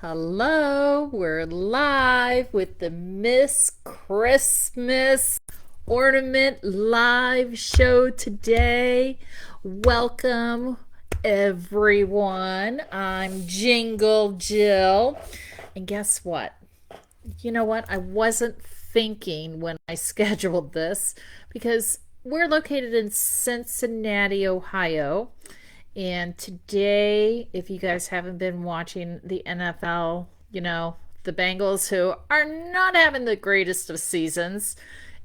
Hello, we're live with the Miss Christmas Ornament live show today. Welcome, everyone. I'm Jingle Jill. And guess what? You know what? I wasn't thinking when I scheduled this because we're located in Cincinnati, Ohio. And today, if you guys haven't been watching the NFL, the Bengals, who are not having the greatest of seasons,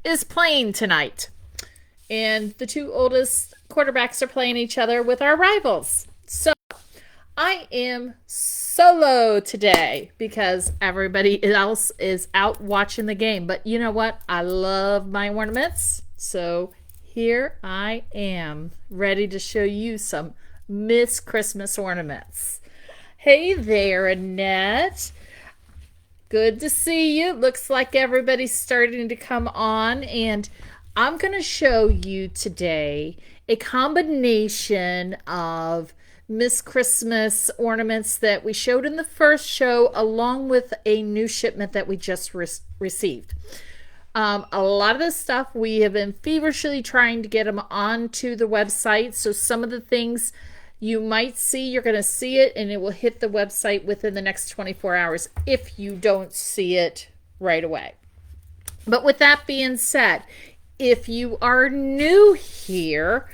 is playing tonight. And the two oldest quarterbacks are playing each other with our rivals. So I am solo today because everybody else is out watching the game. But you know what? I love my ornaments. So here I am, ready to show you some Miss Christmas Ornaments. Hey there, Annette. Good to see you. Looks like everybody's starting to come on, and I'm going to show you today a combination of Miss Christmas ornaments that we showed in the first show, along with a new shipment that we just received. A lot of this stuff we have been feverishly trying to get them onto the website, so some of the things you might see, you're going to see it, and it will hit the website within the next 24 hours if you don't see it right away. But with that being said, if you are new here,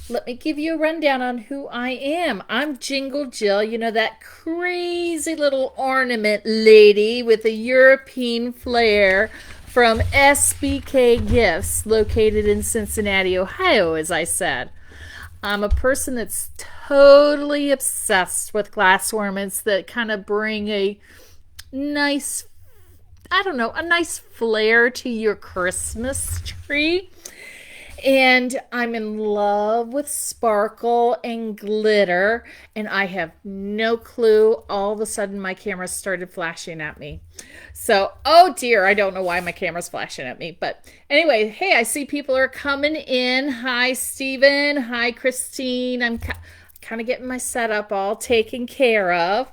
let me give you a rundown on who I am. I'm Jingle Jill, that crazy little ornament lady with a European flair from SBK Gifts, located in Cincinnati, Ohio, as I said. I'm a person that's totally obsessed with glass ornaments that kind of bring a nice, a nice flair to your Christmas tree. And I'm in love with sparkle and glitter, and I have no clue. All of a sudden, my camera started flashing at me. So, oh dear, I don't know why my camera's flashing at me. But anyway, hey, I see people are coming in. Hi, Stephen. Hi, Christine. I'm kind of getting my setup all taken care of.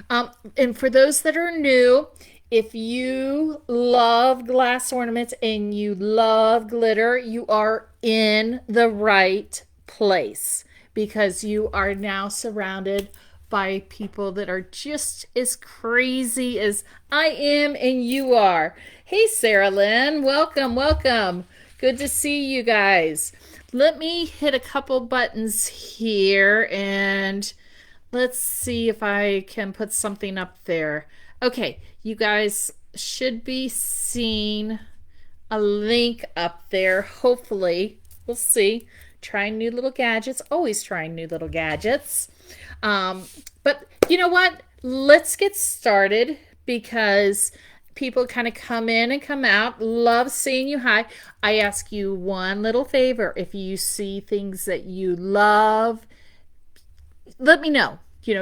And for those that are new, if you love glass ornaments and you love glitter, you are in the right place, because you are now surrounded by people that are just as crazy as I am and you are. Hey, Sarah Lynn, welcome, welcome. Good to see you guys. Let me hit a couple buttons here and let's see if I can put something up there. Okay, you guys should be seeing a link up there, hopefully. We'll see. Trying new little gadgets. Always trying new little gadgets. But you know what? Let's get started, because people kind of come in and come out. Love seeing you. Hi. I ask you one little favor. If you see things that you love, let me know.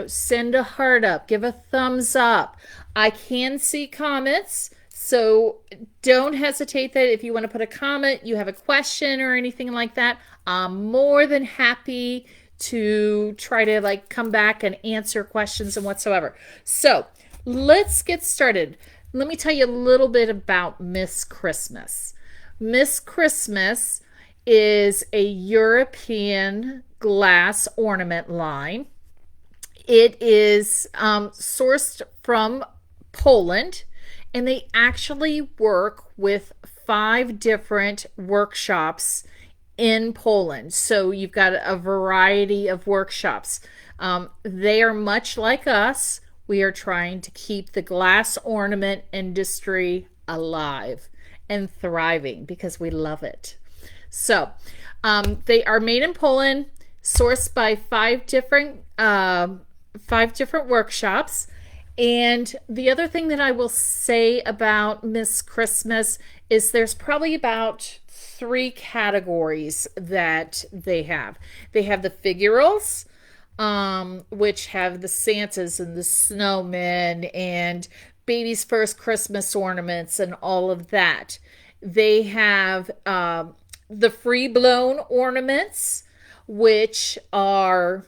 Send a heart up, give a thumbs up. I can see comments, so don't hesitate that if you want to put a comment, you have a question or anything like that. I'm more than happy to try to come back and answer questions and whatsoever. So let's get started. Let me tell you a little bit about Miss Christmas. Miss Christmas is a European glass ornament line. It is sourced from Poland, and they actually work with 5 different workshops in Poland. So you've got a variety of workshops. They are much like us. We are trying to keep the glass ornament industry alive and thriving because we love it. So they are made in Poland, sourced by 5 different workshops. And the other thing that I will say about Miss Christmas is there's probably about 3 categories that they have. They have the figurals, which have the Santas and the snowmen and baby's first Christmas ornaments and all of that. They have the free blown ornaments, which are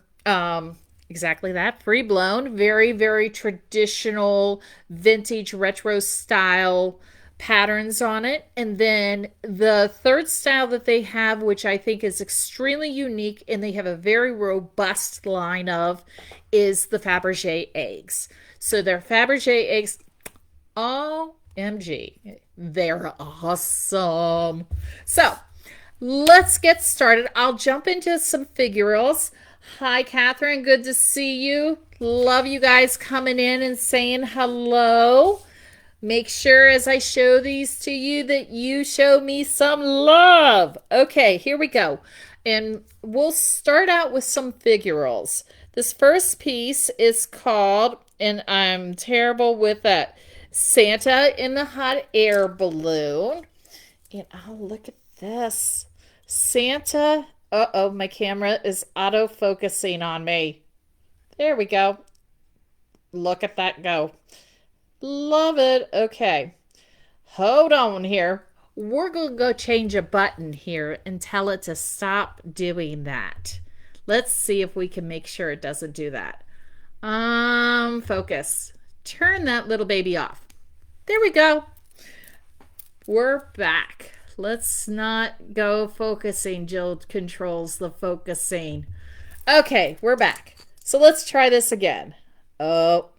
Exactly that. Free blown. Very, very traditional, vintage, retro style patterns on it. And then the third style that they have, which I think is extremely unique and they have a very robust line of, is the Fabergé eggs. So they're Fabergé eggs. OMG. They're awesome. So let's get started. I'll jump into some figurals. Hi, Catherine. Good to see you. Love you guys coming in and saying hello. Make sure as I show these to you that you show me some love. Okay, here we go. And we'll start out with some figurals. This first piece is called, and I'm terrible with that, Santa in the hot air balloon. And oh, look at this. Santa. Uh-oh, my camera is auto-focusing on me. There we go. Look at that go. Love it. Okay. Hold on here. We're going to go change a button here and tell it to stop doing that. Let's see if we can make sure it doesn't do that. Focus. Turn that little baby off. There we go. We're back. Let's not go focusing. Jill controls the focusing. Okay, we're back. So let's try this again. Oh,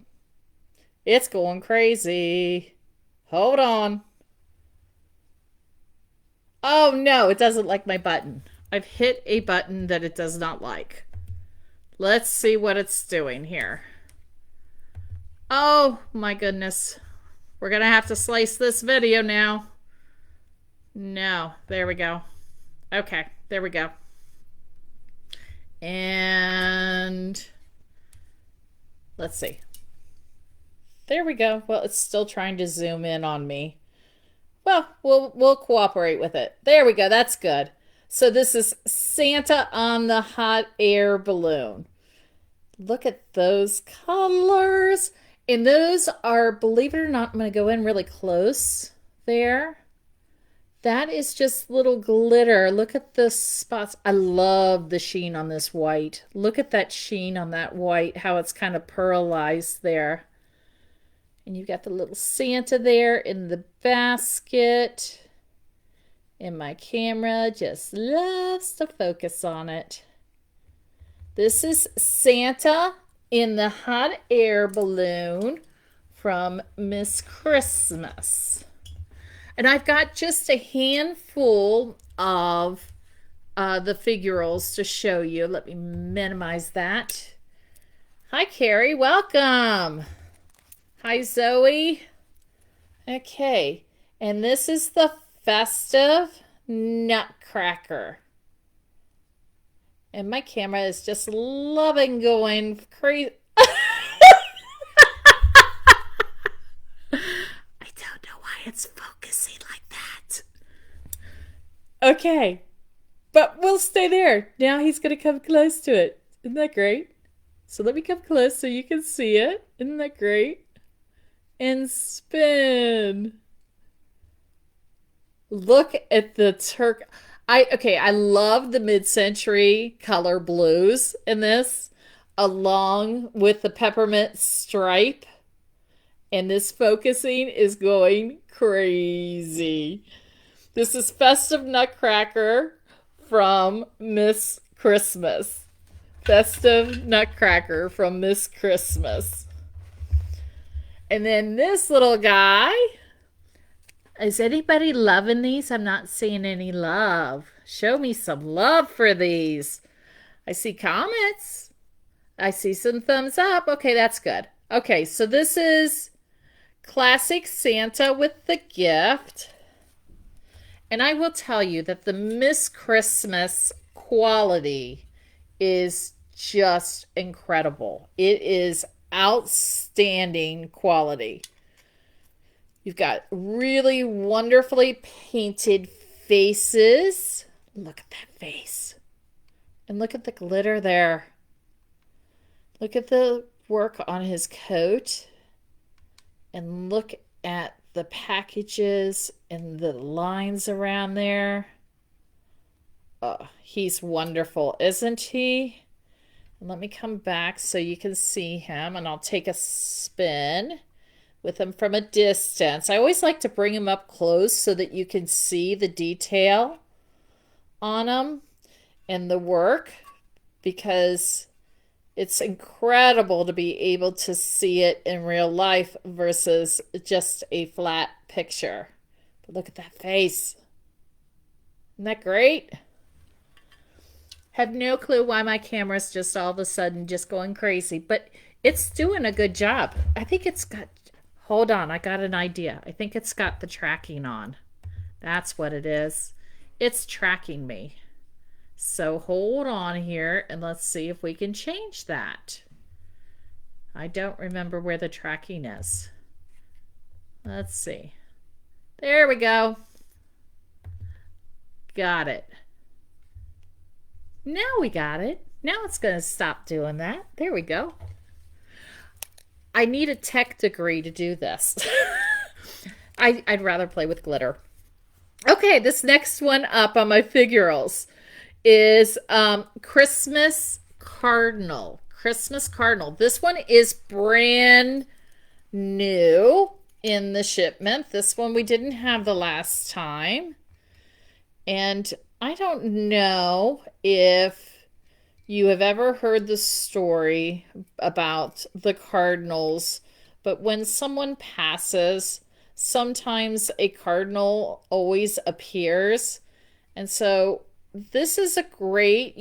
it's going crazy. Hold on. Oh no, it doesn't like my button. I've hit a button that it does not like. Let's see what it's doing here. Oh my goodness. We're going to have to slice this video now. No, there we go. Okay, there we go. And let's see. There we go. Well, it's still trying to zoom in on me. Well, we'll cooperate with it. There we go. That's good. So this is Santa on the hot air balloon. Look at those colors. And those are, believe it or not, I'm going to go in really close there. That is just little glitter. Look at the spots. I love the sheen on this white. Look at that sheen on that white, how it's kind of pearlized there. And you've got the little Santa there in the basket. And my camera just loves to focus on it. This is Santa in the hot air balloon from Miss Christmas. And I've got just a handful of the figurals to show you. Let me minimize that. Hi, Carrie. Welcome. Hi, Zoe. Okay. And this is the festive nutcracker. And my camera is just loving going crazy. It's focusing like that. Okay. But we'll stay there. Now he's going to come close to it. Isn't that great? So let me come close so you can see it. Isn't that great? And spin. Look at the I love the mid-century color blues in this, along with the peppermint stripe. And this focusing is going crazy. This is Festive Nutcracker from Miss Christmas. Festive Nutcracker from Miss Christmas. And then this little guy. Is anybody loving these? I'm not seeing any love. Show me some love for these. I see comments. I see some thumbs up. Okay, that's good. Okay, so this is Classic Santa with the gift. And I will tell you that the Miss Christmas quality is just incredible. It is outstanding quality. You've got really wonderfully painted faces. Look at that face. And look at the glitter there. Look at the work on his coat. And look at the packages and the lines around there. Oh, he's wonderful, isn't he? Let me come back so you can see him, and I'll take a spin with him from a distance. I always like to bring him up close so that you can see the detail on him and the work, because it's incredible to be able to see it in real life versus just a flat picture. But look at that face. Isn't that great? Have no clue why my camera's just all of a sudden just going crazy, but it's doing a good job. I think it's got, hold on, I got an idea. I think it's got the tracking on. That's what it is. It's tracking me. So hold on here and let's see if we can change that. I don't remember where the tracking is. Let's see. There we go. Got it. Now we got it. Now it's going to stop doing that. There we go. I need a tech degree to do this. I'd rather play with glitter. Okay, this next one up on my figurals is Christmas Cardinal. Christmas Cardinal. This one is brand new in the shipment. This one we didn't have the last time. And I don't know if you have ever heard the story about the cardinals, but when someone passes, sometimes a cardinal always appears. And so this is a great,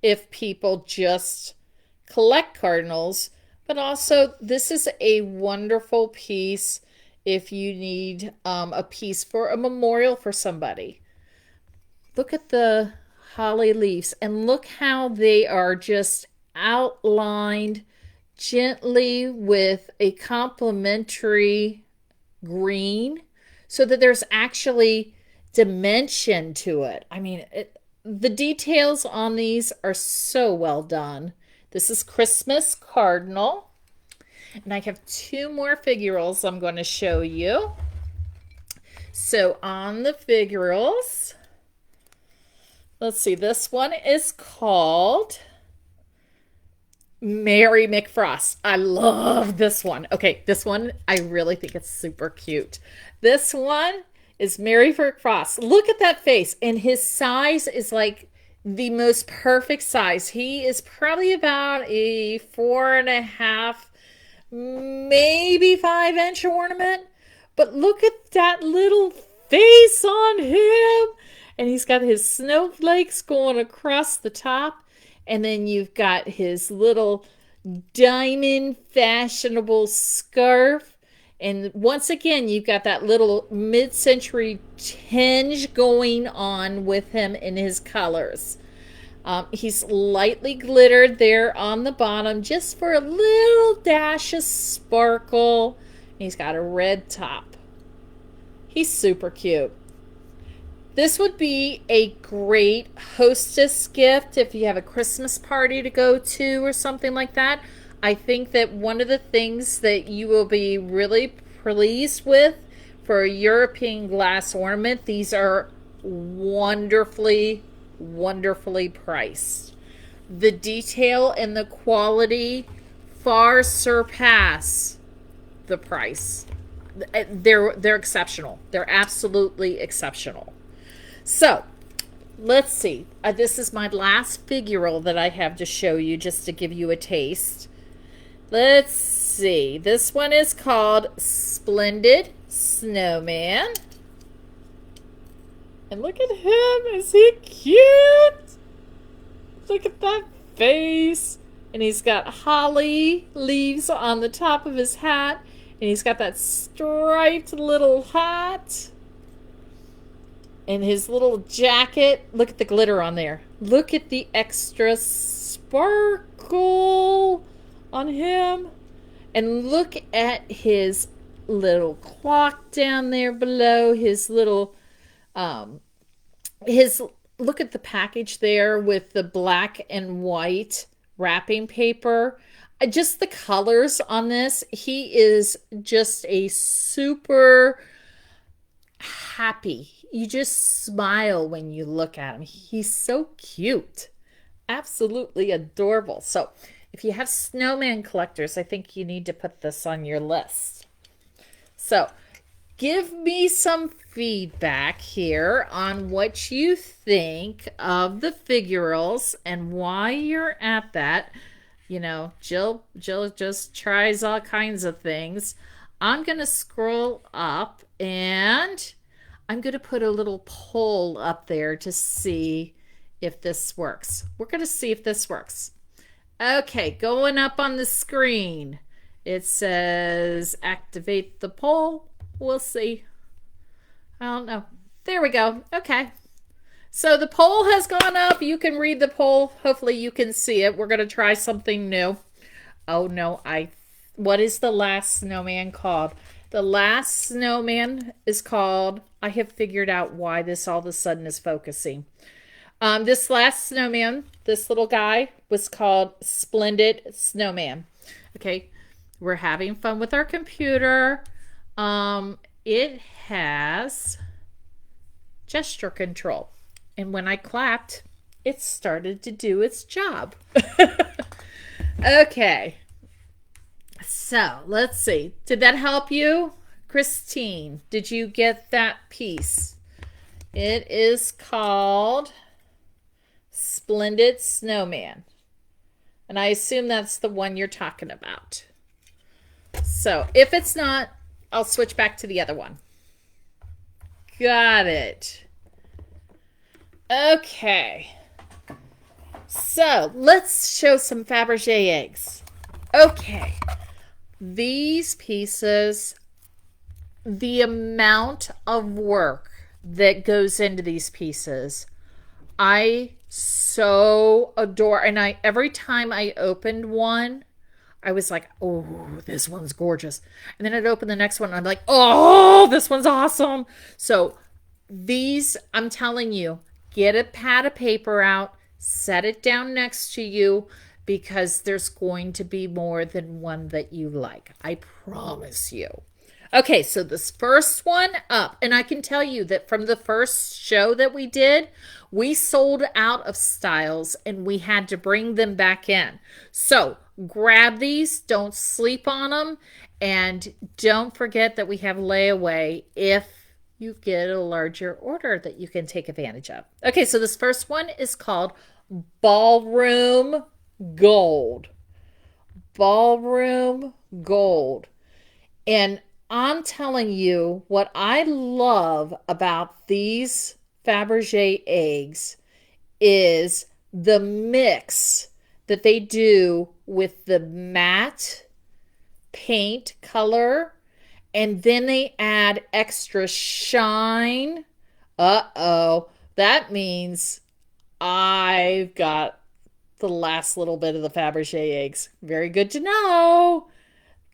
if people just collect cardinals, but also this is a wonderful piece if you need a piece for a memorial for somebody. Look at the holly leaves and look how they are just outlined gently with a complementary green so that there's actually dimension to it. I mean, the details on these are so well done. This is Christmas Cardinal. And I have two more figurals I'm going to show you. So on the figurals, let's see, this one is called Mary McFrost. I love this one. Okay, this one, I really think it's super cute. This one is Mary McFrost. Look at that face. And his size is like the most perfect size. He is probably about a 4.5, maybe 5-inch ornament. But look at that little face on him. And he's got his snowflakes going across the top. And then you've got his little diamond fashionable scarf. And once again, you've got that little mid-century tinge going on with him in his colors. He's lightly glittered there on the bottom just for a little dash of sparkle. He's got a red top. He's super cute. This would be a great hostess gift if you have a Christmas party to go to or something like that. I think that one of the things that you will be really pleased with for a European glass ornament, these are wonderfully, wonderfully priced. The detail and the quality far surpass the price. They're exceptional. They're absolutely exceptional. So, let's see. This is my last figural that I have to show you just to give you a taste. Let's see. This one is called Splendid Snowman. And look at him. Is he cute? Look at that face. And he's got holly leaves on the top of his hat. And he's got that striped little hat. And his little jacket. Look at the glitter on there. Look at the extra sparkle on him. And look at his little clock down there below. His little, look at the package there with the black and white wrapping paper. Just the colors on this. He is just a super happy. You just smile when you look at him. He's so cute. Absolutely adorable. So if you have snowman collectors, I think you need to put this on your list. So give me some feedback here on what you think of the figurals and why you're at that. You know, Jill just tries all kinds of things. I'm going to scroll up and I'm going to put a little poll up there to see if this works. We're going to see if this works. Okay, going up on the screen. It says activate the poll. We'll see. I don't know. There we go. Okay. So the poll has gone up. You can read the poll. Hopefully you can see it. We're going to try something new. Oh no, what is the last snowman called? The last snowman is called, I have figured out why this all of a sudden is focusing. This last snowman, this little guy, was called Splendid Snowman. Okay, we're having fun with our computer. It has gesture control. And when I clapped, it started to do its job. Okay. So, let's see. Did that help you? Christine, did you get that piece? It is called Splendid Snowman. And I assume that's the one you're talking about. So, if it's not, I'll switch back to the other one. Got it. Okay. So, let's show some Fabergé eggs. Okay. These pieces, the amount of work that goes into these pieces, I so adore. And every time I opened one, I was like, oh, this one's gorgeous. And then I'd open the next one and I'm like, oh, this one's awesome. So these, I'm telling you, get a pad of paper out, set it down next to you, because there's going to be more than one that you like. I promise you. Okay, so this first one up, and I can tell you that from the first show that we did, we sold out of styles and we had to bring them back in. So grab these, don't sleep on them, and don't forget that we have layaway if you get a larger order that you can take advantage of. Okay, so this first one is called Ballroom Gold. Ballroom Gold. And I'm telling you, what I love about these Fabergé eggs is the mix that they do with the matte paint color, and then they add extra shine. Uh-oh. That means I've got the last little bit of the Fabergé eggs. Very good to know.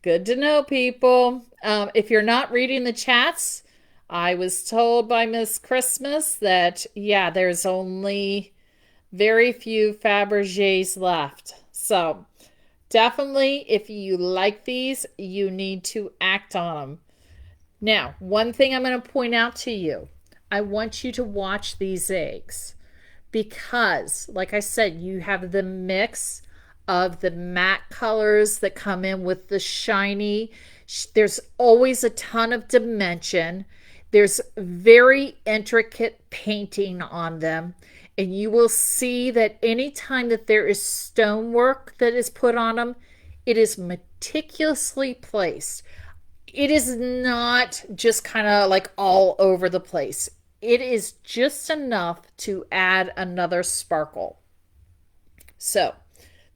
Good to know, people. If you're not reading the chats, I was told by Miss Christmas that, yeah, there's only very few Fabergés left. So definitely, if you like these, you need to act on them. Now, one thing I'm going to point out to you. I want you to watch these eggs. Because, like I said, you have the mix of the matte colors that come in with the shiny. There's always a ton of dimension. There's very intricate painting on them. And you will see that anytime that there is stonework that is put on them, it is meticulously placed. It is not just kind of like all over the place. It is just enough to add another sparkle. So,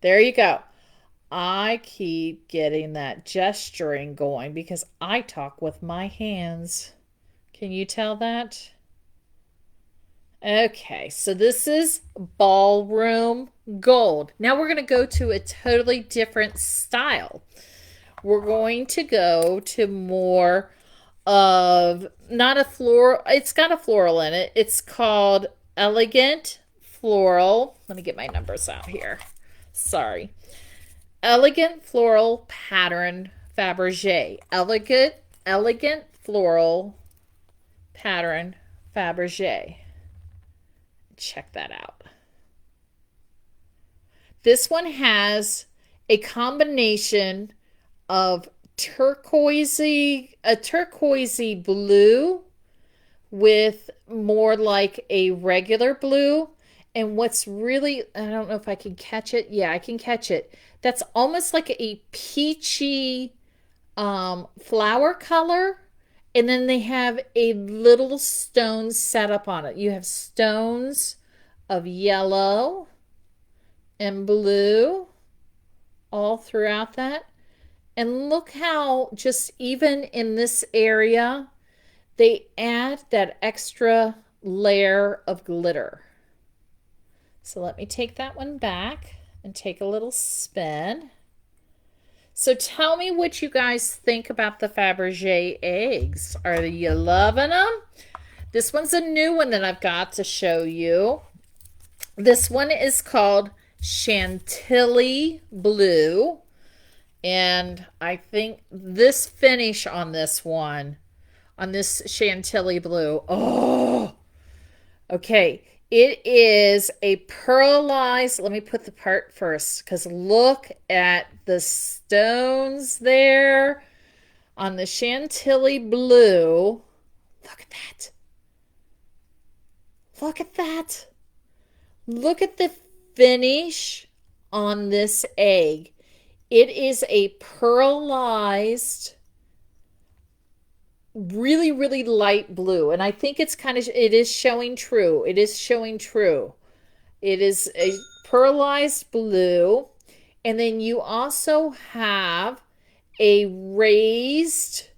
there you go. I keep getting that gesturing going because I talk with my hands. Can you tell that? Okay, so this is Ballroom Gold. Now we're going to go to a totally different style. We're going to go to more of, not a floral, it's got a floral in it. It's called Elegant Floral. Let me get my numbers out here. Sorry. Elegant Floral Pattern Fabergé. Elegant Floral Pattern Fabergé. Check that out. This one has a combination of a turquoisey blue with more like a regular blue. And what's really, I don't know if I can catch it. Yeah, I can catch it. That's almost like a peachy flower color. And then they have a little stone set up on it. You have stones of yellow and blue all throughout that. And look how just even in this area, they add that extra layer of glitter. So let me take that one back and take a little spin. So tell me what you guys think about the Fabergé eggs. Are you loving them? This one's a new one that I've got to show you. This one is called Chantilly Blue. And I think this finish on this one, on this Chantilly Blue, oh, okay. It is a pearlized, let me put the part first, because look at the stones there on the Chantilly Blue. Look at that. Look at that. Look at the finish on this egg. It is a pearlized, really, really light blue. And I think it's it is showing true. It is showing true. It is a pearlized blue. And then you also have a raised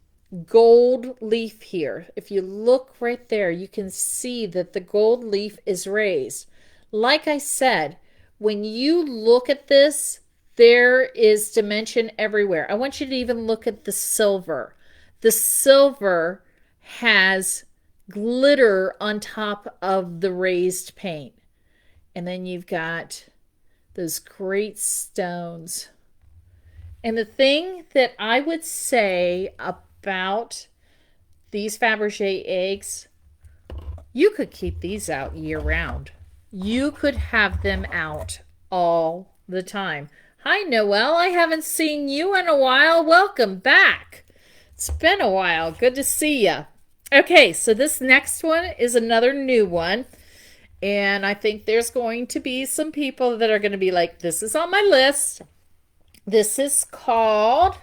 gold leaf here. If you look right there, you can see that the gold leaf is raised. Like I said, when you look at this, there is dimension everywhere. I want you to even look at the silver. The silver has glitter on top of the raised paint. And then you've got those great stones. And the thing that I would say about these Fabergé eggs, you could keep these out year round. You could have them out all the time. Hi, Noelle. I haven't seen you in a while. Welcome back. It's been a while. Good to see you. Okay, so this next one is another new one. And I think there's going to be some people that are going to be like, this is on my list. This is called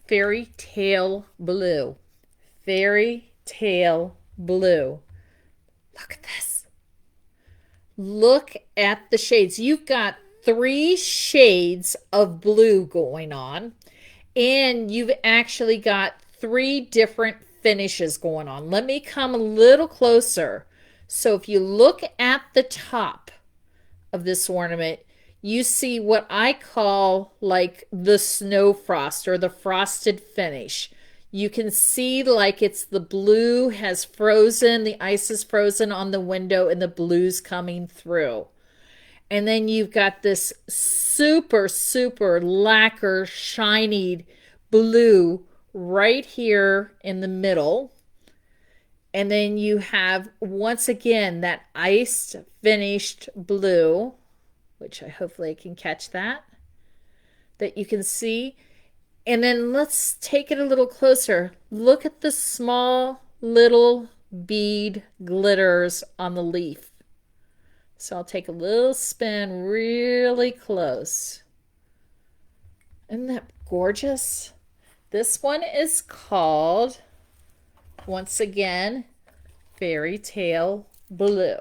Fairy Tale Blue. Fairy Tale Blue. Look at this. Look at the shades. You've got 3 shades of blue going on. And you've actually got 3 different finishes going on. Let me come a little closer. So if you look at the top of this ornament, you see what I call like the snow frost or the frosted finish. You can see like it's the blue has frozen, the ice is frozen on the window and the blue's coming through. And then you've got this super, super lacquer, shiny blue right here in the middle. And then you have, once again, that iced finished blue, which hopefully I can catch that you can see. And then let's take it a little closer. Look at the small little bead glitters on the leaf. So I'll take a little spin really close. Isn't that gorgeous? This one is called, once again, Fairy Tale Blue.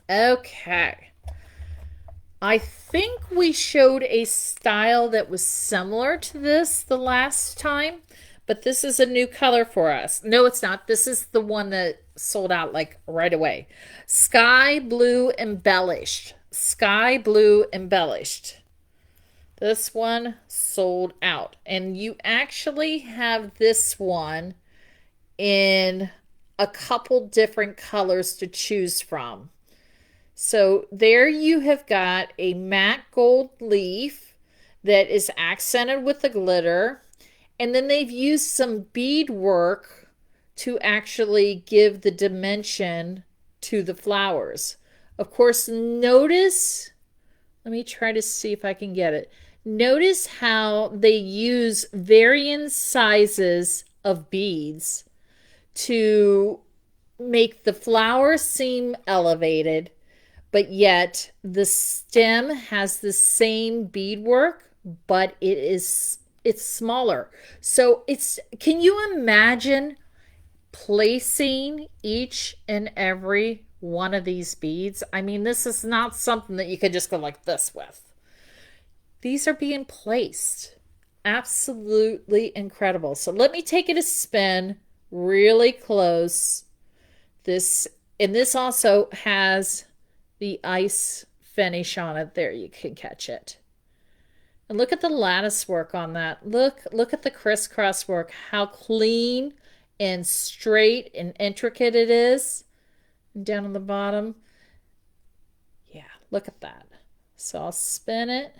Okay. I think we showed a style that was similar to this the last time, but this is a new color for us. No, it's not. This is the one that sold out like right away. Sky Blue Embellished. Sky Blue Embellished. This one sold out. And you actually have this one in a couple different colors to choose from. So there you have got a matte gold leaf that is accented with the glitter. And then they've used some beadwork to actually give the dimension to the flowers. Of course, notice Let me try to see if I can get it. Notice how they use varying sizes of beads to make the flower seem elevated, but yet the stem has the same beadwork, but it's smaller. So can you imagine placing each and every one of these beads? I mean, this is not something that you could just go like this with. These are being placed. Absolutely incredible. So let me take it a spin really close. This also has the ice finish on it. There, you can catch it. And look at the lattice work on that. Look at the crisscross work. How clean and straight and intricate it is. And down on the bottom. Yeah, look at that. So I'll spin it.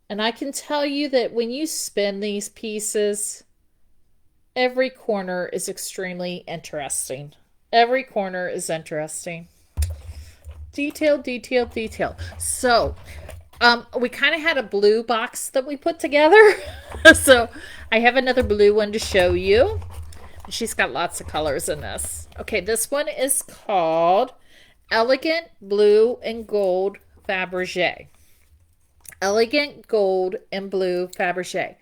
And I can tell you that when you spin these pieces, every corner is extremely interesting. Every corner is interesting. Detail, detail, detail. So we kind of had a blue box that we put together. So I have another blue one to show you. She's got lots of colors in this. Okay, this one is called Elegant Blue and Gold Fabergé. Elegant Gold and Blue Fabergé.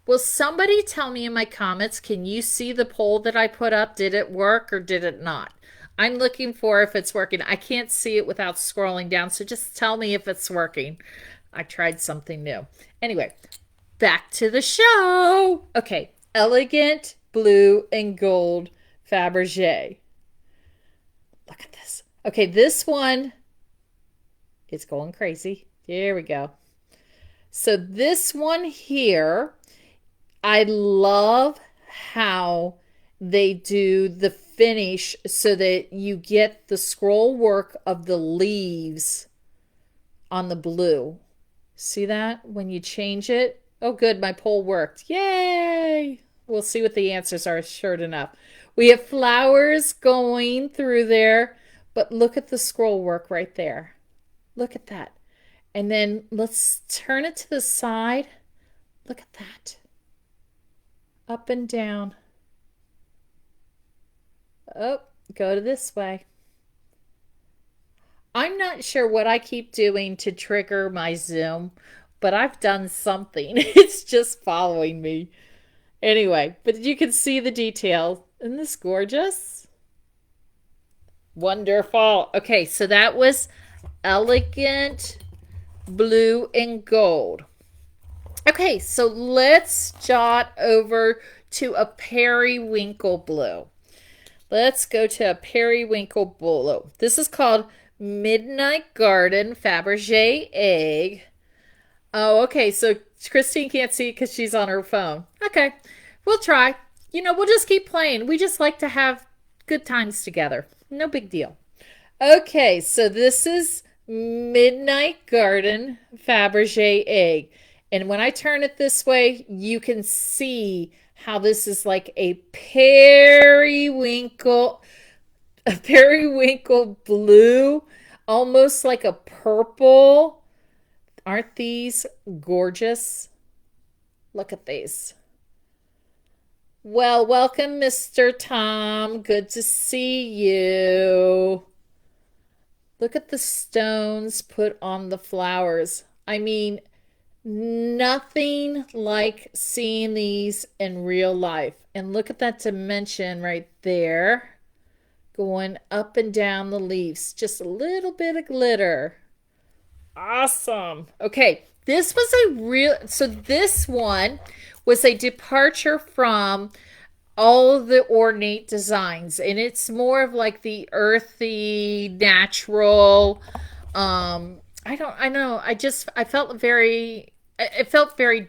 Will somebody tell me in my comments, can you see the poll that I put up? Did it work or did it not? I'm looking for if it's working. I can't see it without scrolling down, so just tell me if it's working. I tried something new. Anyway, back to the show. Okay, Elegant Blue and Gold Fabergé. Look at this. Okay, this one is going crazy. There we go. So this one here, I love how they do the finish so that you get the scroll work of the leaves on the blue. See that when you change it? Oh, good, my poll worked. Yay! We'll see what the answers are, sure enough. We have flowers going through there, but look at the scroll work right there. Look at that. And then let's turn it to the side. Look at that. Up and down. Oh, go to this way. I'm not sure what I keep doing to trigger my Zoom, but I've done something. It's just following me. Anyway, but you can see the detail. Isn't this gorgeous? Wonderful. Okay, so that was Elegant Blue and Gold. Okay, so let's jot over to a periwinkle blue. Let's go to a periwinkle blue. This is called Midnight Garden Fabergé Egg. Oh, okay, so Christine can't see it because she's on her phone. Okay, we'll try. You know, we'll just keep playing. We just like to have good times together. No big deal. Okay, so this is Midnight Garden Fabergé Egg. And when I turn it this way, you can see how this is like a periwinkle blue, almost like a purple. Aren't these gorgeous? Look at these. Well, welcome, Mr. Tom. Good to see you. Look at the stones put on the flowers. I mean, nothing like seeing these in real life. And look at that dimension right there, going up and down the leaves. Just a little bit of glitter. Awesome. Okay, this one was a departure from all of the ornate designs, and it's more of like the earthy, natural. I felt very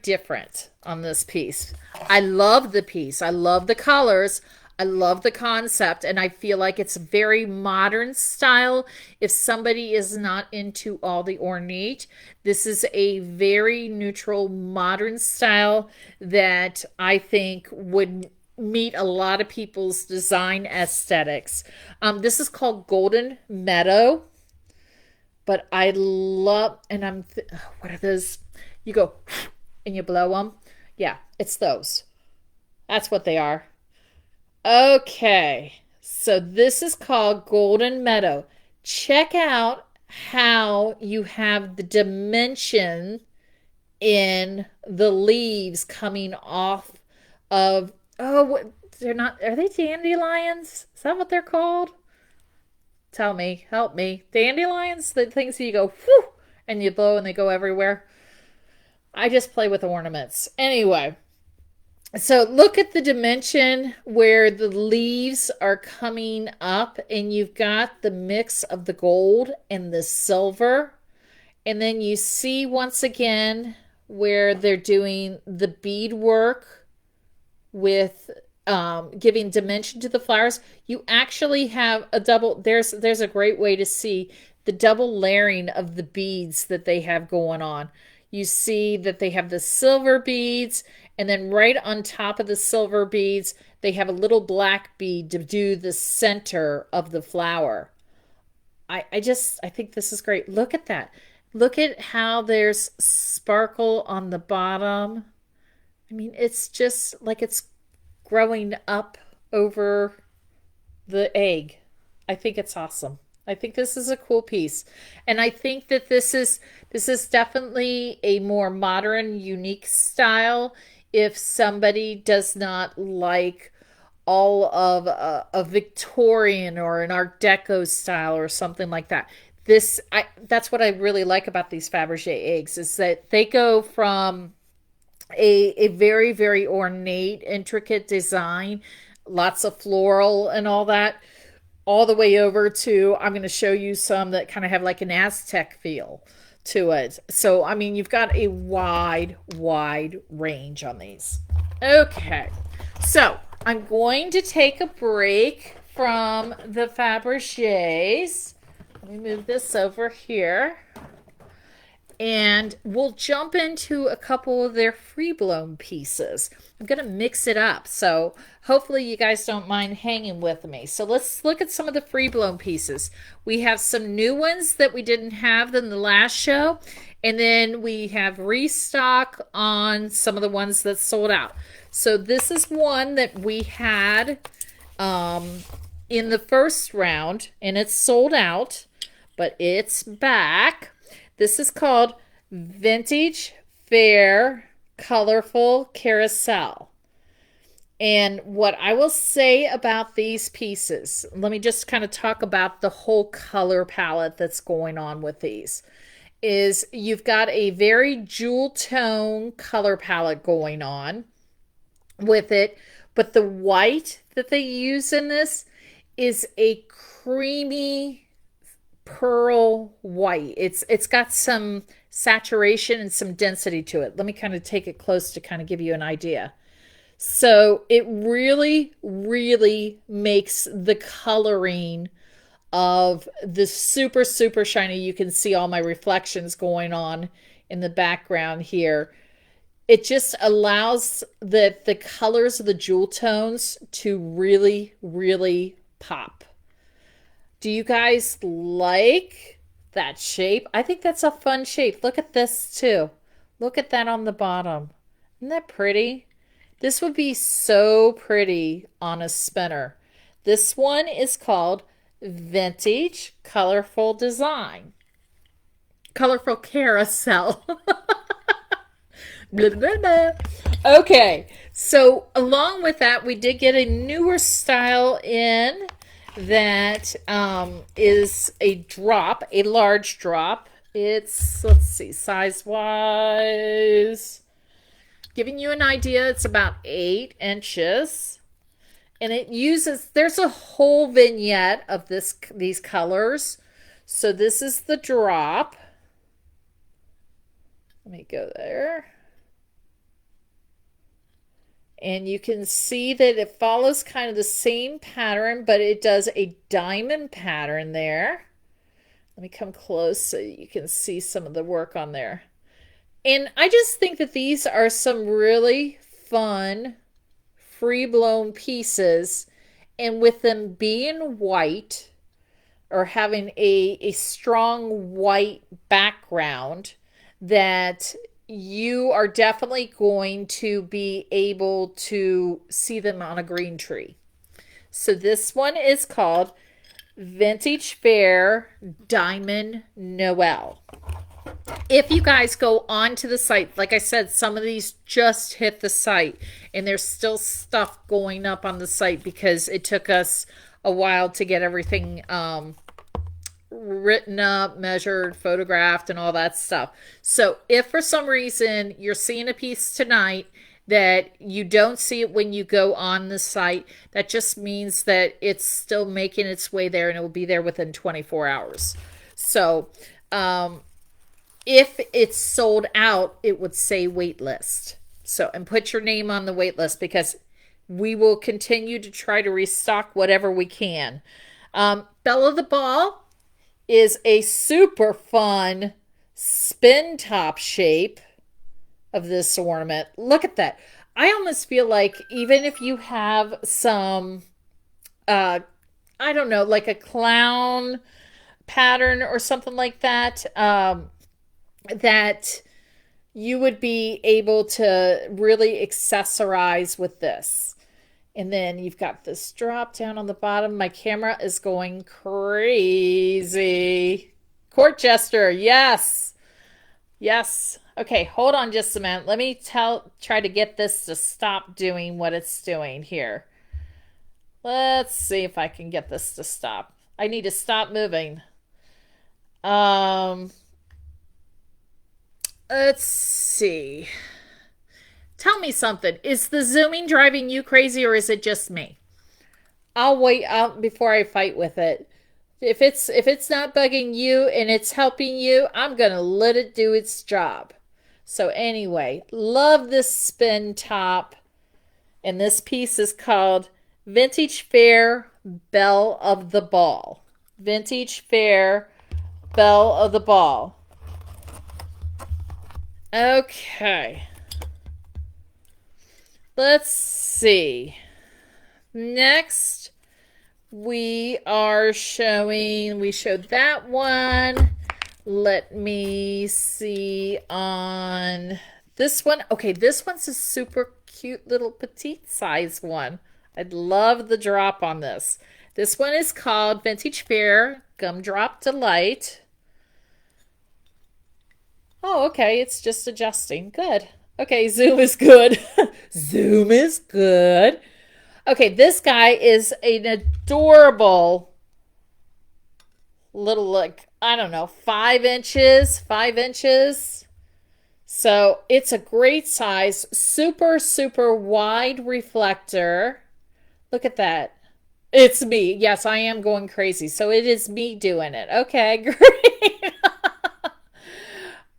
different on this piece. I love the piece. I love the colors. I love the concept, and I feel like it's a very modern style. If somebody is not into all the ornate, this is a very neutral, modern style that I think would meet a lot of people's design aesthetics. This is called Golden Meadow but I love, and what are those? You go and you blow them. Yeah, it's those. That's what they are. Okay, so this is called Golden Meadow. Check out how you have the dimension in the leaves coming off of, oh, they're not, are they dandelions? Is that what they're called? Tell me, help me. Dandelions, the things that you go, whew, and you blow and they go everywhere. I just play with ornaments. Anyway, so look at the dimension where the leaves are coming up, and you've got the mix of the gold and the silver. And then you see once again where they're doing the bead work with giving dimension to the flowers. You actually have a double, there's a great way to see the double layering of the beads that they have going on. You see that they have the silver beads, and then right on top of the silver beads, they have a little black bead to do the center of the flower. I think this is great. Look at that. Look at how there's sparkle on the bottom. I mean, it's just like it's growing up over the egg. I think it's awesome. I think this is a cool piece. And I think that this is definitely a more modern, unique style if somebody does not like all of a Victorian or an Art Deco style or something like that. That's what I really like about these Fabergé eggs, is that they go from a very, very ornate, intricate design, lots of floral and all that, all the way over to, I'm going to show you some that kind of have like an Aztec feel to it. So, I mean, you've got a wide, wide range on these. Okay, so I'm going to take a break from the Fabergés. Let me move this over here. And we'll jump into a couple of their free blown pieces. I'm going to mix it up, so hopefully you guys don't mind hanging with me. So let's look at some of the free blown pieces. We have some new ones that we didn't have in the last show, and then we have restock on some of the ones that sold out. So this is one that we had in the first round, and it's sold out, but it's back. This is called Vintage Fair Colorful Carousel. And what I will say about these pieces, let me just kind of talk about the whole color palette that's going on with these, is you've got a very jewel tone color palette going on with it, but the white that they use in this is a creamy pearl white. It's got some saturation and some density to it. Let me kind of take it close to kind of give you an idea. So it really, really makes the coloring of the super, super shiny. You can see all my reflections going on in the background here. It just allows the colors of the jewel tones to really, really pop. Do you guys like that shape? I think that's a fun shape. Look at this too. Look at that on the bottom. Isn't that pretty? This would be so pretty on a spinner. This one is called Vintage Colorful Design. Colorful Carousel. Blah, blah, blah. Okay, so along with that, we did get a newer style in that is a drop, a large drop. It's, let's see, size-wise, giving you an idea, it's about 8 inches. And it uses, there's a whole vignette of these colors. So this is the drop. Let me go there. And you can see that it follows kind of the same pattern, but it does a diamond pattern there. Let me come close so you can see some of the work on there. And I just think that these are some really fun, free-blown pieces. And with them being white, or having a strong white background, that you are definitely going to be able to see them on a green tree. So this one is called Vintage Fair Diamond Noel. If you guys go onto the site, like I said, some of these just hit the site, and there's still stuff going up on the site because it took us a while to get everything written up, measured, photographed, and all that stuff. So if for some reason you're seeing a piece tonight that you don't see it when you go on the site, that just means that it's still making its way there, and it will be there within 24 hours. So if it's sold out, it would say wait list. So, and put your name on the wait list, because we will continue to try to restock whatever we can. Belle of the Ball is a super fun spin top shape of this ornament. Look at that. I almost feel like even if you have some, I don't know, like a clown pattern or something like that, that you would be able to really accessorize with this. And then you've got this drop down on the bottom. My camera is going crazy. Court jester, yes. Yes. Okay, hold on just a minute. Let me try to get this to stop doing what it's doing here. Let's see if I can get this to stop. I need to stop moving. Let's see. Tell me something. Is the zooming driving you crazy, or is it just me? I'll wait out before I fight with it. If it's not bugging you and it's helping you, I'm going to let it do its job. So anyway, love this spin top. And this piece is called Vintage Fair Belle of the Ball. Vintage Fair Belle of the Ball. Okay. Let's see. Next, we showed that one. Let me see on this one. Okay, this one's a super cute little petite size one. I'd love the drop on this. This one is called Vintage Fair Gumdrop Delight. Oh, okay, it's just adjusting. Good. Okay, zoom is good. Zoom is good. Okay, this guy is an adorable little, like, I don't know, 5 inches, 5 inches. So it's a great size, super, super wide reflector. Look at that. It's me. Yes, I am going crazy. So it is me doing it. Okay, great.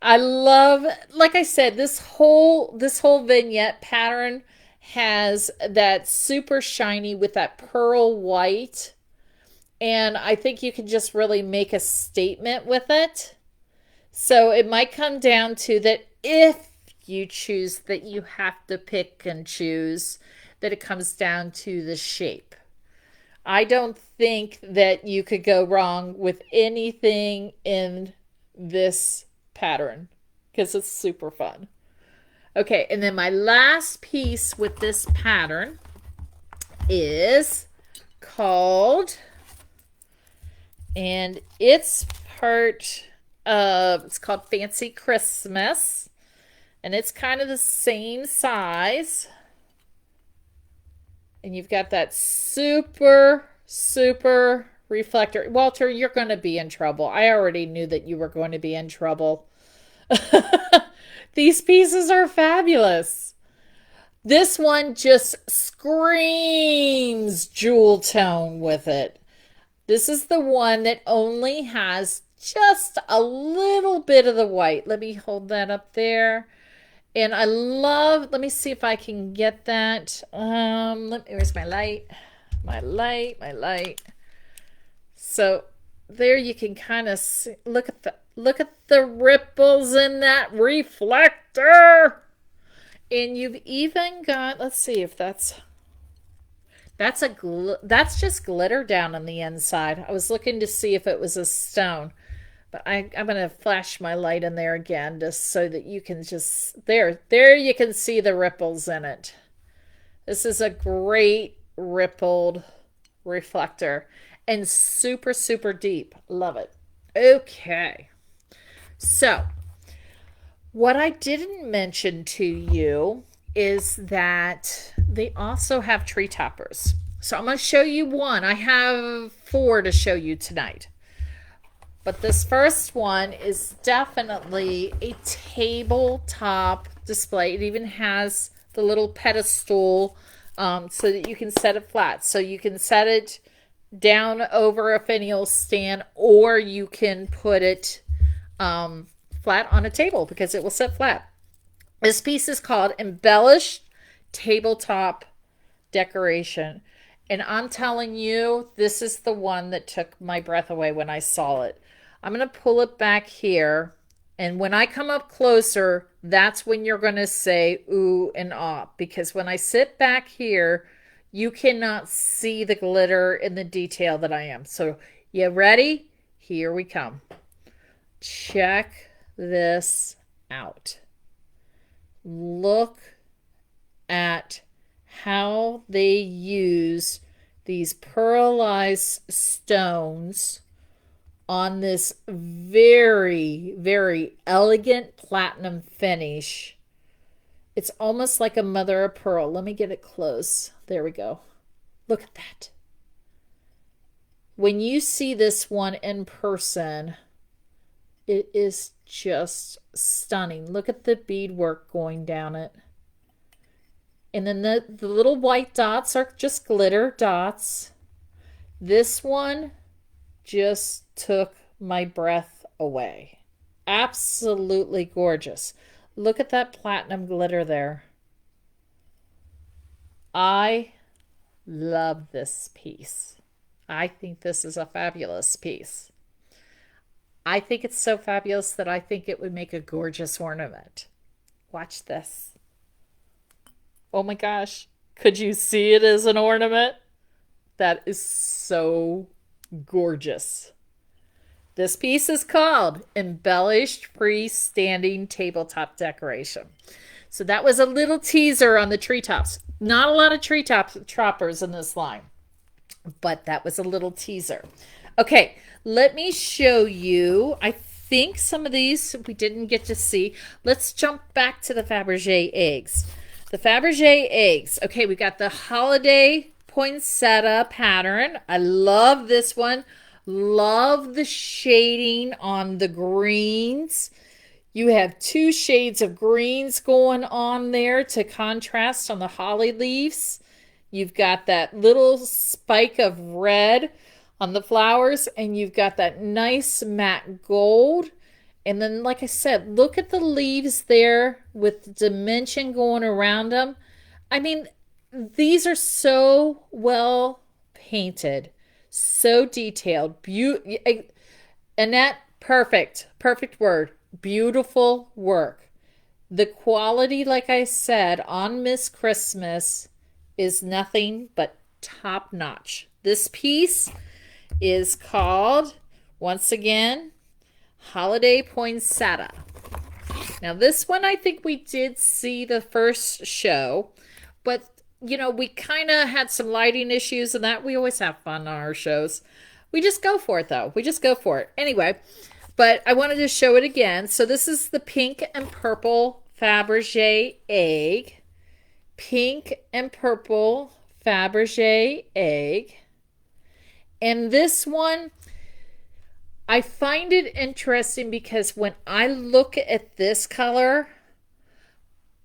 I love, like I said, this whole vignette pattern has that super shiny with that pearl white. And I think you can just really make a statement with it. So it might come down to that if you choose that you have to pick and choose, that it comes down to the shape. I don't think that you could go wrong with anything in this pattern because it's super fun. Okay, and then my last piece with this pattern is called, and it's part of, it's called Fancy Christmas, and it's kind of the same size. And you've got that super, super reflector. Walter, you're going to be in trouble. I already knew that you were going to be in trouble. These pieces are fabulous. This one just screams jewel tone with it. This is the one that only has just a little bit of the white. Let me hold that up there. And I love, let me see if I can get that. Where's my light? My light. So there you can kind of see, look at the ripples in that reflector. And you've even got, let's see if that's That's just glitter down on the inside. I was looking to see if it was a stone, but I'm gonna flash my light in there again just so that you can just there you can see the ripples in it. This is a great rippled reflector and super, super deep. Love it. Okay. So, what I didn't mention to you is that they also have tree toppers. So, I'm going to show you one. I have 4 to show you tonight. But this first one is definitely a tabletop display. It even has the little pedestal so that you can set it flat. So you can set it down over a finial stand, or you can put it flat on a table because it will sit flat. This piece is called Embellished Tabletop Decoration. And I'm telling you, this is the one that took my breath away when I saw it. I'm going to pull it back here. And when I come up closer, that's when you're going to say ooh and ah. Because when I sit back here, you cannot see the glitter and the detail that I am. So, you ready? Here we come. Check this out. Look at how they use these pearlized stones on this very, very elegant platinum finish. It's almost like a mother of pearl. Let me get it close. There we go. Look at that. When you see this one in person, it is just stunning. Look at the beadwork going down it. And then the little white dots are just glitter dots. This one just took my breath away. Absolutely gorgeous. Look at that platinum glitter there. I love this piece. I think this is a fabulous piece. I think it's so fabulous that I think it would make a gorgeous ornament. Watch this. Oh my gosh. Could you see it as an ornament? That is so gorgeous. This piece is called Embellished Freestanding Tabletop Decoration. So that was a little teaser on the treetops. Not a lot of toppers in this line, but that was a little teaser. Okay, let me show you. I think some of these we didn't get to see. Let's jump back to the Fabergé eggs. The Fabergé eggs. Okay, we got the holiday poinsettia pattern. I love this one. Love the shading on the greens. You have 2 shades of greens going on there to contrast on the holly leaves. You've got that little spike of red on the flowers, and you've got that nice matte gold. And then, like I said, look at the leaves there with the dimension going around them. I mean, these are so well painted, so detailed. Annette, perfect word. Beautiful work. The quality, like I said, on Miss Christmas is nothing but top notch. This piece is called, once again, Holiday Poinsettia. Now this one I think we did see the first show, but you know, we kind of had some lighting issues and that. We always have fun on our shows. We just go for it though. We just go for it. Anyway, but I wanted to show it again. So this is the pink and purple Fabergé egg. Pink and purple Fabergé egg. And this one, I find it interesting because when I look at this color,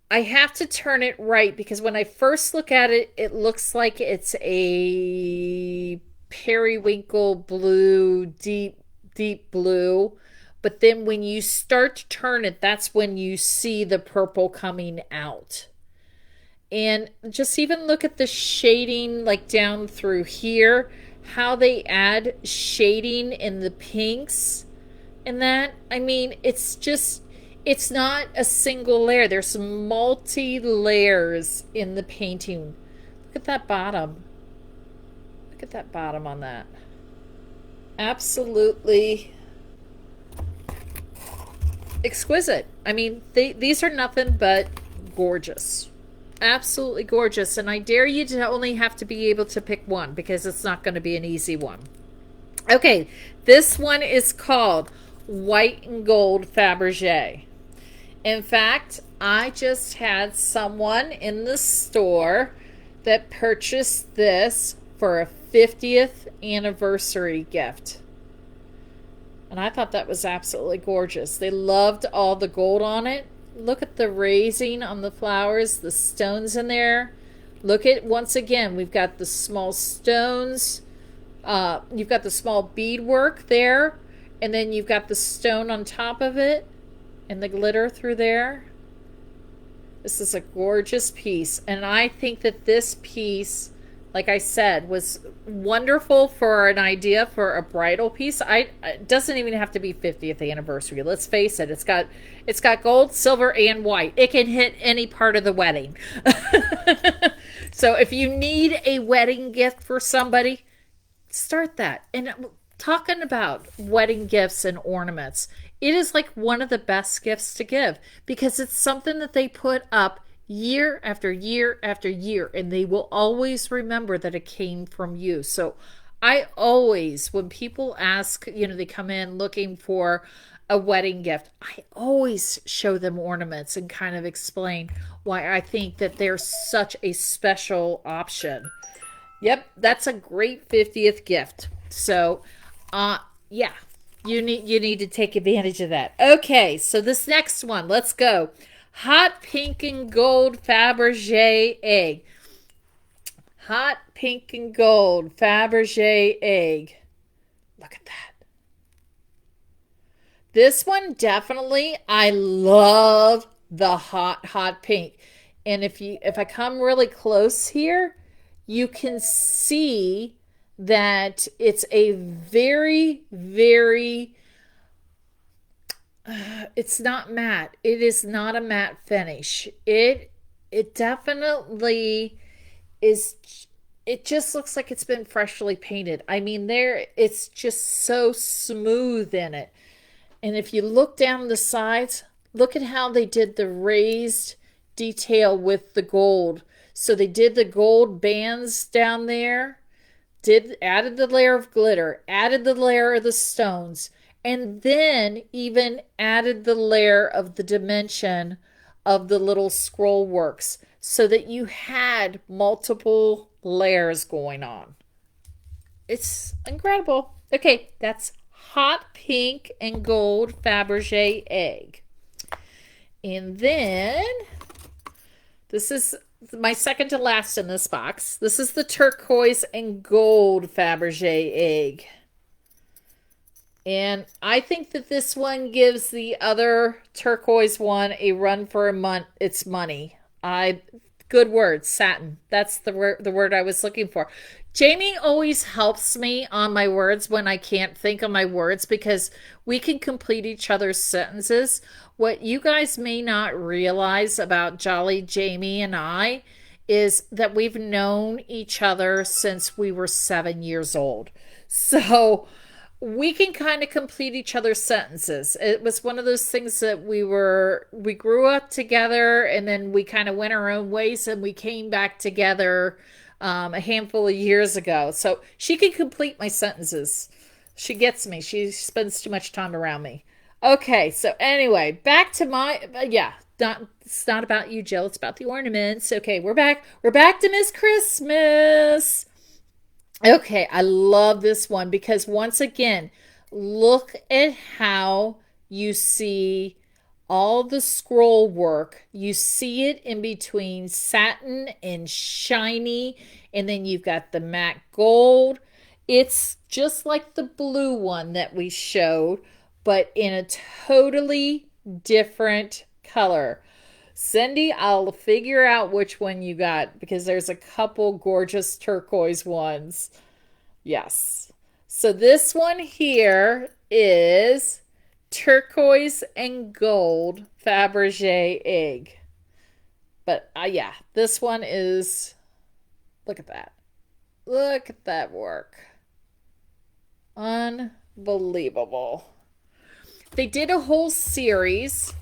I have to turn it right because when I first look at it, it looks like it's a periwinkle blue, deep blue. But then when you start to turn it, that's when you see the purple coming out. And just even look at the shading like down through here, how they add shading in the pinks and that. I mean, it's not a single layer. There's some multi layers in the painting. Look at that bottom. Look at that bottom on that. Absolutely exquisite. I mean, these are nothing but gorgeous. Absolutely gorgeous. And I dare you to only have to be able to pick one because it's not going to be an easy one. Okay, this one is called White and Gold Fabergé. In fact, I just had someone in the store that purchased this for a 50th anniversary gift. And I thought that was absolutely gorgeous. They loved all the gold on it. Look at the raising on the flowers, the stones in there. Look at, once again, we've got the small stones. You've got the small beadwork there. And then you've got the stone on top of it. And the glitter through there. This is a gorgeous piece. And I think that this piece, like I said, was wonderful for an idea for a bridal piece. It doesn't even have to be 50th anniversary. Let's face it. It's got gold, silver, and white. It can hit any part of the wedding. So if you need a wedding gift for somebody, start that. And talking about wedding gifts and ornaments, it is like one of the best gifts to give because it's something that they put up year after year after year, and they will always remember that it came from you. So I always, when people ask, they come in looking for a wedding gift, I always show them ornaments and kind of explain why I think that they're such a special option. Yep, that's a great 50th gift. So, yeah, you need to take advantage of that. Okay, so this next one, let's go. Hot pink and gold Fabergé egg. Hot pink and gold Fabergé egg. Look at that. This one definitely, I love the hot pink. And if I come really close here, you can see that it's a very, very, it's not matte. It is not a matte finish. It definitely is. It just looks like it's been freshly painted. I mean, it's just so smooth in it. And if you look down the sides, look at how they did the raised detail with the gold. So they did the gold bands down there, added the layer of glitter, added the layer of the stones, and then even added the layer of the dimension of the little scroll works so that you had multiple layers going on. It's incredible. Okay, that's hot pink and gold Fabergé egg. And then this is my second to last in this box. This is the turquoise and gold Fabergé egg. And I think that this one gives the other turquoise one a run for its money. Good word, satin. That's the word I was looking for. Jamie always helps me on my words when I can't think of my words because we can complete each other's sentences. What you guys may not realize about Jolly Jamie and I is that we've known each other since we were 7 years old. So we can kind of complete each other's sentences. It was one of those things that we grew up together and then we kind of went our own ways and we came back together a handful of years ago. So she can complete my sentences. She gets me. She spends too much time around me. Okay, so anyway, back to it's not about you, Jill. It's about the ornaments. Okay, we're back. We're back to Miss Christmas. Okay, I love this one because once again, look at how you see all the scroll work. You see it in between satin and shiny, and then you've got the matte gold. It's just like the blue one that we showed, but in a totally different color. Cindy, I'll figure out which one you got because there's a couple gorgeous turquoise ones. Yes. So this one here is turquoise and gold Fabergé egg. But yeah, this one is, look at that. Look at that work. Unbelievable. They did a whole series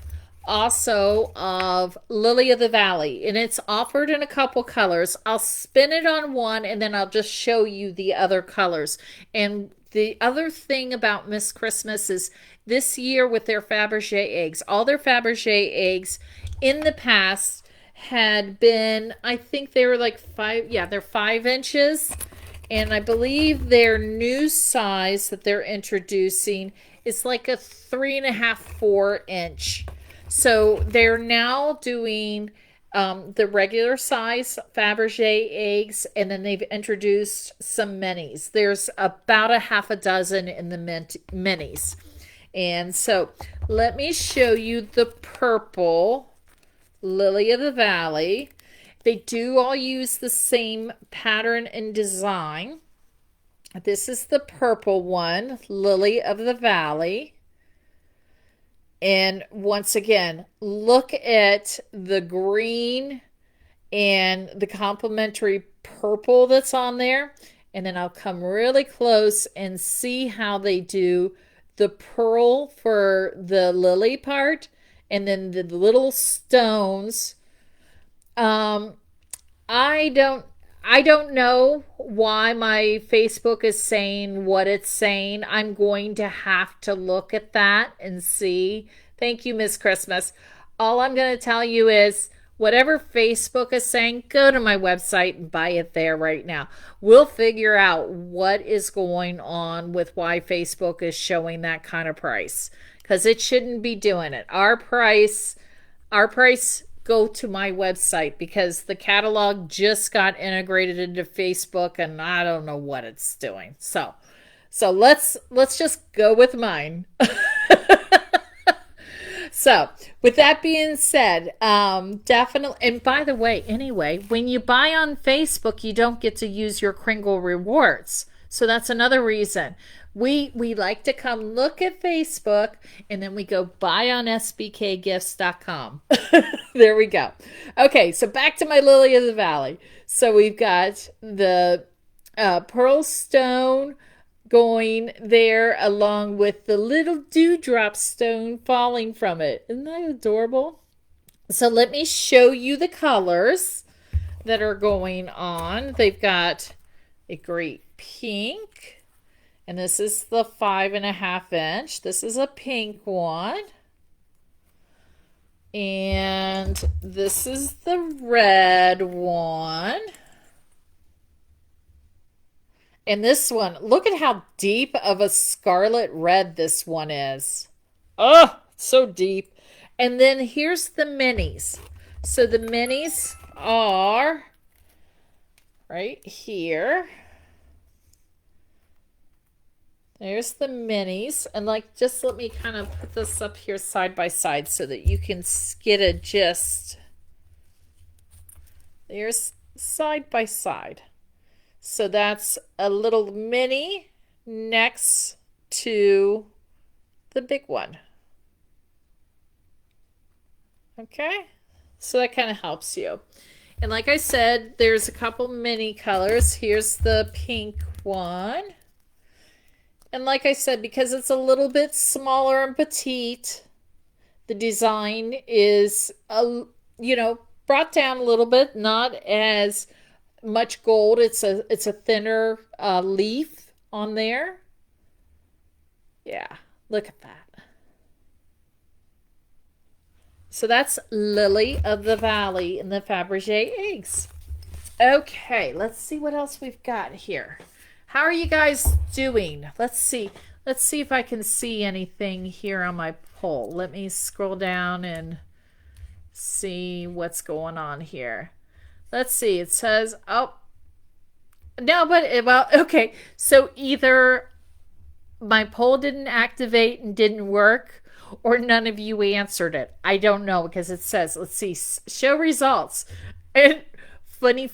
also of Lily of the Valley, and it's offered in a couple colors. I'll spin it on one and then I'll just show you the other colors. And the other thing about Miss Christmas is this year with their Fabergé eggs, all their Fabergé eggs in the past had been, I think they were like they're 5 inches. And I believe their new size that they're introducing is like a 3.5, 4 inch. So they're now doing the regular size Fabergé eggs, and then they've introduced some minis. There's about a half a dozen in the minis. And so let me show you the purple Lily of the Valley. They do all use the same pattern and design. This is the purple one, Lily of the Valley. And once again, look at the green and the complementary purple that's on there. And then I'll come really close and see how they do the pearl for the lily part and then the little stones. I don't know why my Facebook is saying what it's saying. I'm going to have to look at that and see. Thank you, Miss Christmas. All I'm going to tell you is whatever Facebook is saying, go to my website and buy it there right now. We'll figure out what is going on with why Facebook is showing that kind of price, because it shouldn't be doing it. Our price, go to my website, because the catalog just got integrated into Facebook and I don't know what it's doing. So let's just go with mine. So with that being said, definitely, and by the way, anyway, when you buy on Facebook, you don't get to use your Kringle rewards. So that's another reason. We like to come look at Facebook and then we go buy on sbkgifts.com. There we go. Okay, so back to my Lily of the Valley. So we've got the pearl stone going there along with the little dewdrop stone falling from it. Isn't that adorable? So let me show you the colors that are going on. They've got a great pink, and this is the 5.5 inch. This is a pink one. And this is the red one. And this one, look at how deep of a scarlet red this one is. Oh, so deep. And then here's the minis. So the minis are right here. There's the minis. And like, just let me kind of put this up here side by side so that you can get a gist. There's side by side. So that's a little mini next to the big one. Okay, so that kind of helps you. And like I said, there's a couple mini colors. Here's the pink one. And like I said, because it's a little bit smaller and petite, the design is, brought down a little bit, not as much gold. It's a thinner leaf on there. Yeah, look at that. So that's Lily of the Valley in the Fabergé eggs. Okay, let's see what else we've got here. How are you guys doing? Let's see if I can see anything here on my poll. Let me scroll down and see what's going on here. Let's see. It says, oh, no, well, okay. So either my poll didn't activate and didn't work, or none of you answered it. I don't know, because it says, let's see, show results. And funny,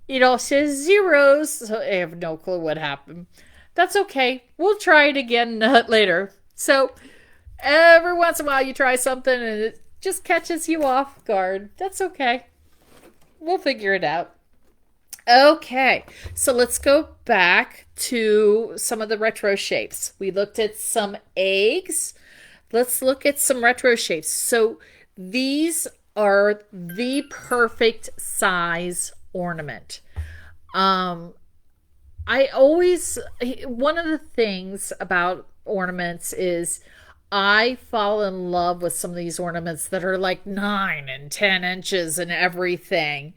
it all says zeros. So I have no clue what happened. That's okay. We'll try it again later. So every once in a while you try something and it just catches you off guard. That's okay. We'll figure it out. Okay, so let's go back to some of the retro shapes. We looked at some eggs. Let's look at some retro shapes. So these are the perfect size ornament. Um, I always, one of the things about ornaments is I fall in love with some of these ornaments that are like 9 and 10 inches and everything.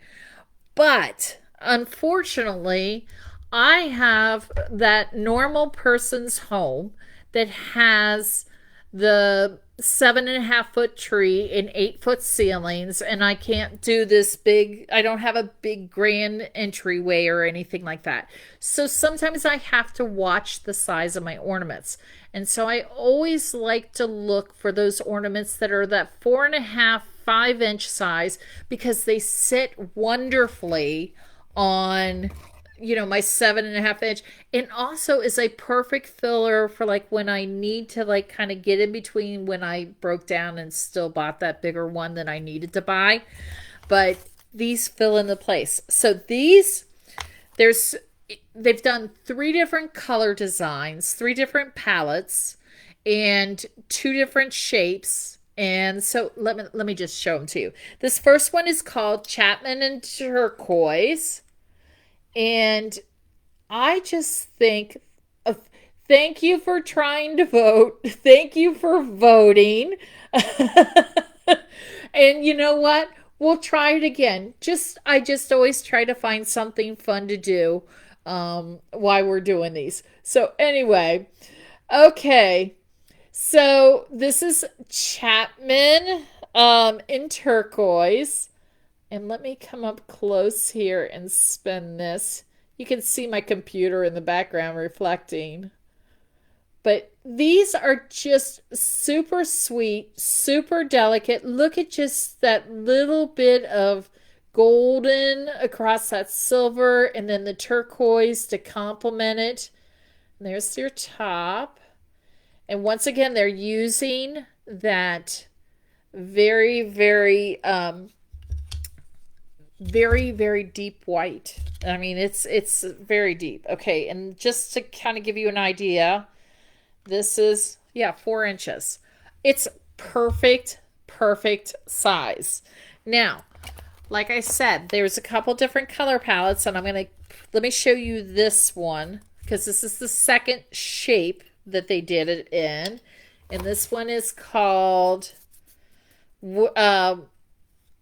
But unfortunately, I have that normal person's home that has the 7.5 foot tree and 8 foot ceilings, and I can't do this big, I don't have a big grand entryway or anything like that. So sometimes I have to watch the size of my ornaments. And so I always like to look for those ornaments that are that 4.5, 5 inch size because they sit wonderfully on my 7.5 inch, and also is a perfect filler for like when I need to like kind of get in between when I broke down and still bought that bigger one that I needed to buy. But these fill in the place. So they've done 3 different color designs, 3 different palettes, and 2 different shapes. And so let me just show them to you. This first one is called Chapman and Turquoise. And I just think of thank you for trying to vote. Thank you for voting. And you know what? We'll try it again. I just always try to find something fun to do while we're doing these. So anyway, okay. So this is Chapman in turquoise. And let me come up close here and spin this. You can see my computer in the background reflecting. But these are just super sweet, super delicate. Look at just that little bit of golden across that silver and then the turquoise to complement it. And there's your top. And once again, they're using that very, very, very deep white. I mean, it's very deep. Okay, and just to kind of give you an idea, this is, 4 inches. It's perfect size. Now, like I said, there's a couple different color palettes, and let me show you this one, because this is the second shape that they did it in. And this one is called,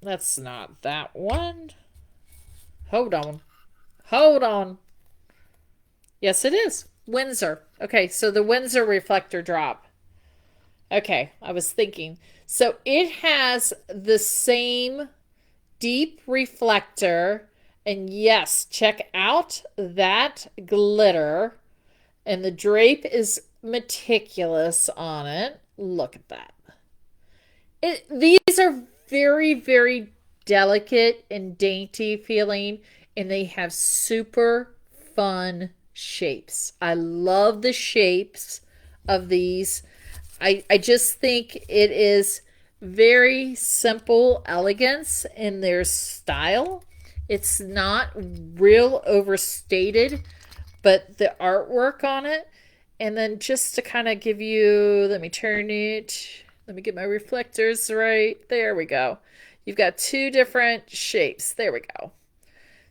that's not that one. Hold on. Yes, it is. Windsor. Okay, so the Windsor reflector drop. Okay, I was thinking. So it has the same deep reflector. And yes, check out that glitter. And the drape is meticulous on it. Look at that. These are very, very delicate and dainty feeling, and they have super fun shapes. I love the shapes of these. I just think it is very simple elegance in their style. It's not real overstated, but the artwork on it. And then just to kind of give you, let me turn it. Let me get my reflectors right. There we go. You've got 2 different shapes. There we go.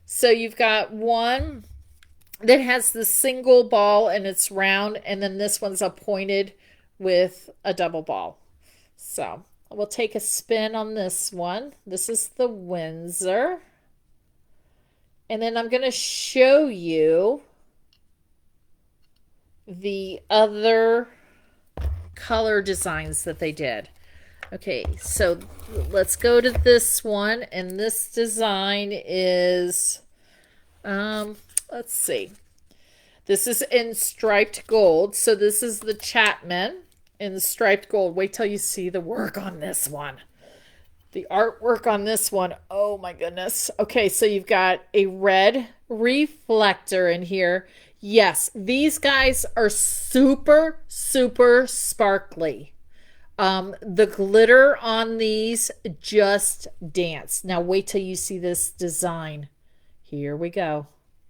So you've got one that has the single ball and it's round, and then this one's a pointed with a double ball. So we'll take a spin on this one. This is the Windsor. And then I'm going to show you the other color designs that they did. Okay, so let's go to this one, and this design is, let's see. This is in striped gold, so this is the Chapman in the striped gold. Wait till you see the work on this one. The artwork on this one, oh my goodness. Okay, so you've got a red reflector in here. Yes, these guys are super sparkly. The glitter on these just dance. Now wait till you see this design Here we go.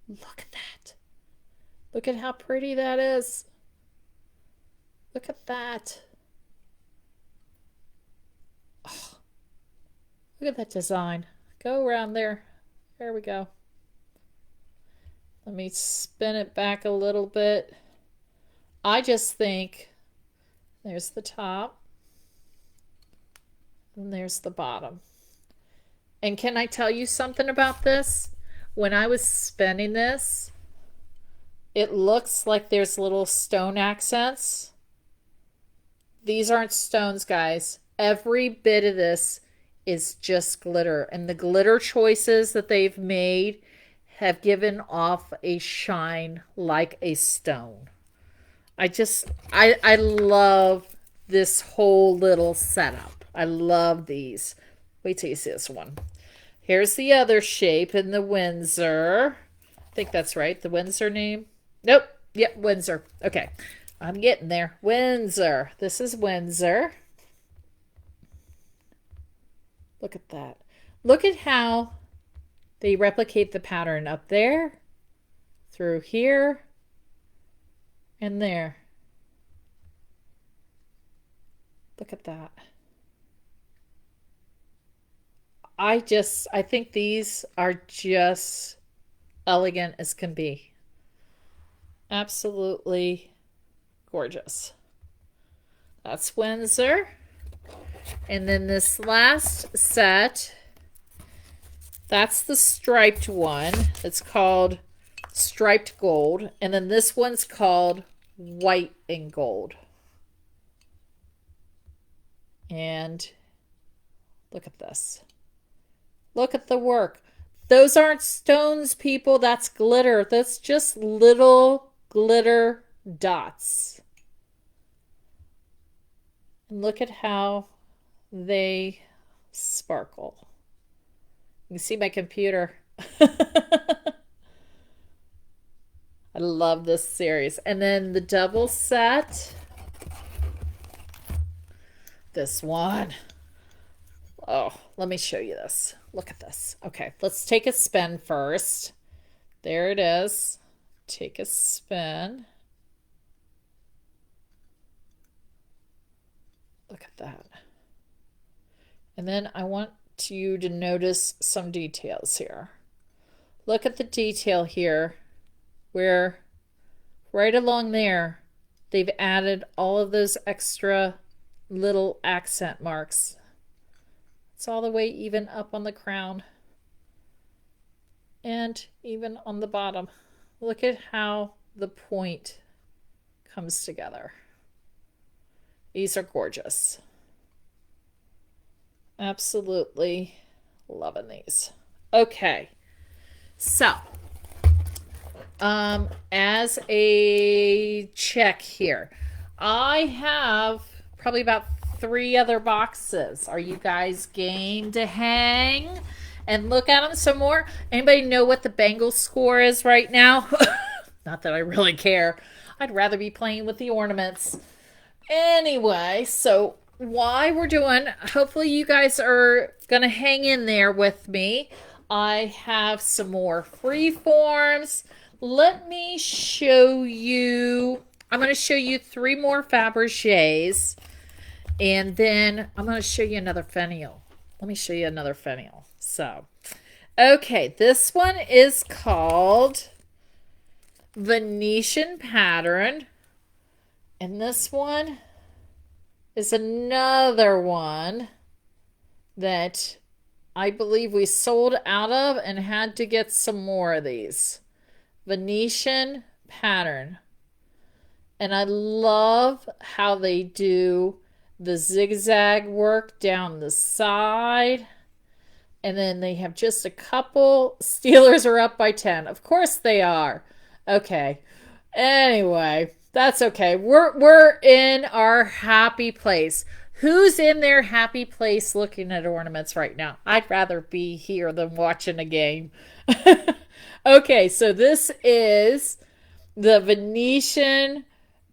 Look at that. Look at how pretty that is. Look at that. Oh, look at that design. Go around there. There we go. Let me spin it back a little bit. I just think there's the top and there's the bottom. And can I tell you something about this? When I was spinning this, it looks like there's little stone accents. These aren't stones, guys. Every bit of this is just glitter. And the glitter choices that they've made have given off a shine like a stone. I love this whole little setup. I love these. Wait till you see this one. Here's the other shape in the Windsor. I think that's right. The Windsor name. Nope. Yep, Windsor. Okay. I'm getting there. Windsor. This is Windsor. Look at that. Look at how they replicate the pattern up there, through here, and there. Look at that. I think these are just elegant as can be. Absolutely gorgeous. That's Windsor. And then this last set, that's the striped one. It's called striped gold. And then this one's called white and gold. And look at this. Look at the work. Those aren't stones, people. That's glitter. That's just little glitter dots. And look at how they sparkle. You can see my computer. I love this series. And then the double set. This one. Oh, let me show you this. Look at this. Okay, let's take a spin first. There it is. Take a spin. Look at that. And then I want you to notice some details here. Look at the detail here where right along there they've added all of those extra little accent marks. It's all the way even up on the crown and even on the bottom. Look at how the point comes together. These are gorgeous. Absolutely loving these. Okay, so as a check here, I have probably about 3 other boxes. Are you guys game to hang and look at them some more? Anybody know what the Bengal score is right now? Not that I really care. I'd rather be playing with the ornaments. Anyway, so while we're doing, hopefully you guys are going to hang in there with me. I have some more free forms. Let me show you. I'm going to show you 3 more Fabergés. And then I'm going to show you another finial. Let me show you another finial. So, okay, this one is called Venetian Pattern. And this one is another one that I believe we sold out of and had to get some more of these. Venetian Pattern. And I love how they do the zigzag work down the side. And then they have just a couple. Steelers are up by 10. Of course they are. Okay. Anyway, that's okay. We're in our happy place. Who's in their happy place looking at ornaments right now? I'd rather be here than watching a game. Okay, so this is the Venetian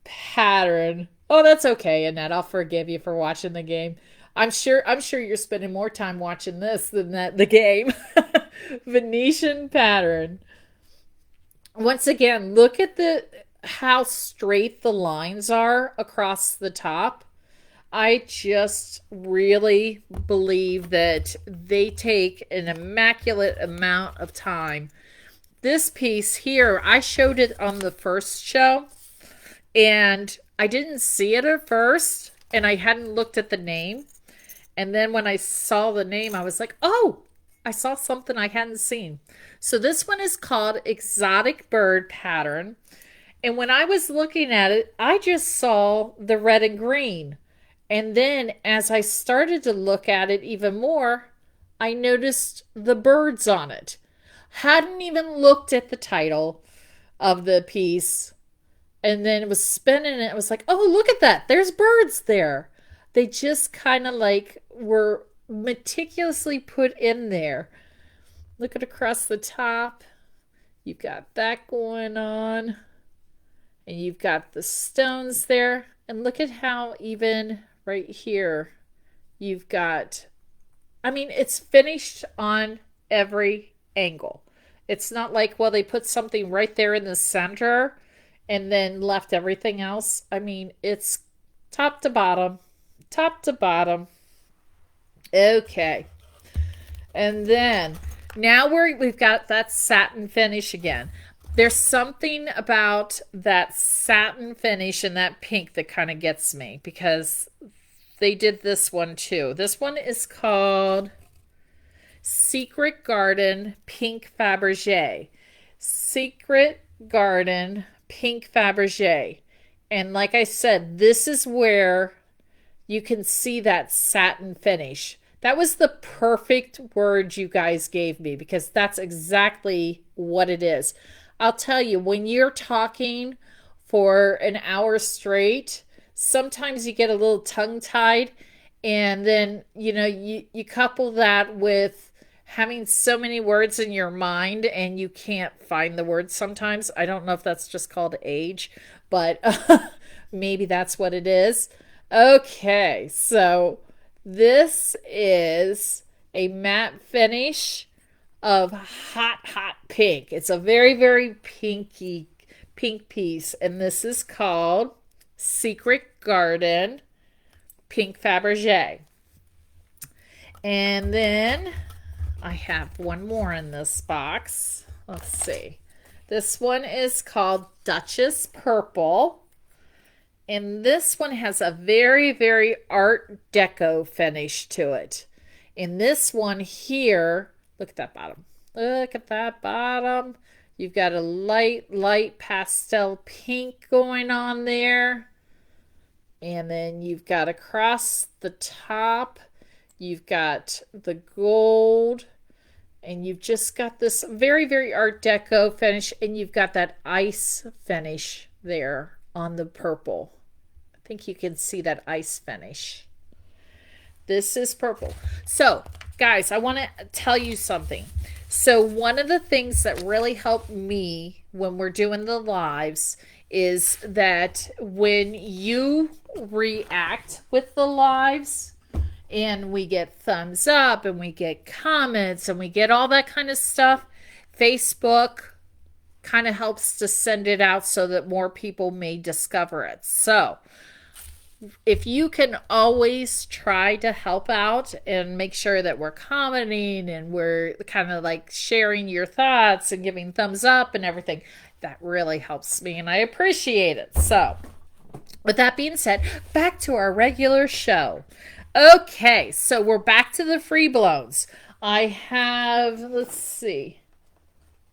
Pattern. Oh, that's okay, Annette. I'll forgive you for watching the game. I'm sure you're spending more time watching this than the game. Venetian pattern. Once again, look at the how straight the lines are across the top. I just really believe that they take an immaculate amount of time. This piece here, I showed it on the first show, and I didn't see it at first, and I hadn't looked at the name. And then when I saw the name, I was like, oh, I saw something I hadn't seen. So this one is called Exotic Bird Pattern. And when I was looking at it, I just saw the red and green. And then as I started to look at it even more, I noticed the birds on it. Hadn't even looked at the title of the piece. And then it was spinning and it was like, oh, look at that. There's birds there. They just kind of like were meticulously put in there. Look at across the top. You've got that going on. And you've got the stones there. And look at how even right here you've got, I mean, it's finished on every angle. It's not like, well, they put something right there in the center and then left everything else. I mean, it's top to bottom, top to bottom. Okay. And then now we've got that satin finish again. There's something about that satin finish and that pink that kind of gets me because they did this one too. This one is called Secret Garden Pink Fabergé. Secret Garden Pink Fabergé. And like I said, this is where you can see that satin finish. That was the perfect word you guys gave me because that's exactly what it is. I'll tell you, when you're talking for an hour straight, sometimes you get a little tongue-tied, and then, you know, you couple that with having so many words in your mind and you can't find the words sometimes. I don't know if that's just called age, but maybe that's what it is. Okay, so this is a matte finish of hot pink. It's a very, very pinky pink piece, and this is called Secret Garden Pink Fabergé. And then I have one more in this box. Let's see. This one is called Duchess Purple. And this one has a very, very Art Deco finish to it. In this one here, look at that bottom. Look at that bottom. You've got a light pastel pink going on there. And then you've got across the top, you've got the gold. And you've just got this very, very Art Deco finish. And you've got that ice finish there on the purple. I think you can see that ice finish. This is purple. So, guys, I want to tell you something. So one of the things that really helped me when we're doing the lives is that when you react with the lives and we get thumbs up and we get comments and we get all that kind of stuff, Facebook kind of helps to send it out so that more people may discover it. So if you can always try to help out and make sure that we're commenting and we're kind of like sharing your thoughts and giving thumbs up and everything, that really helps me and I appreciate it. So with that being said, back to our regular show. Okay, so we're back to the free blowns. I have, let's see.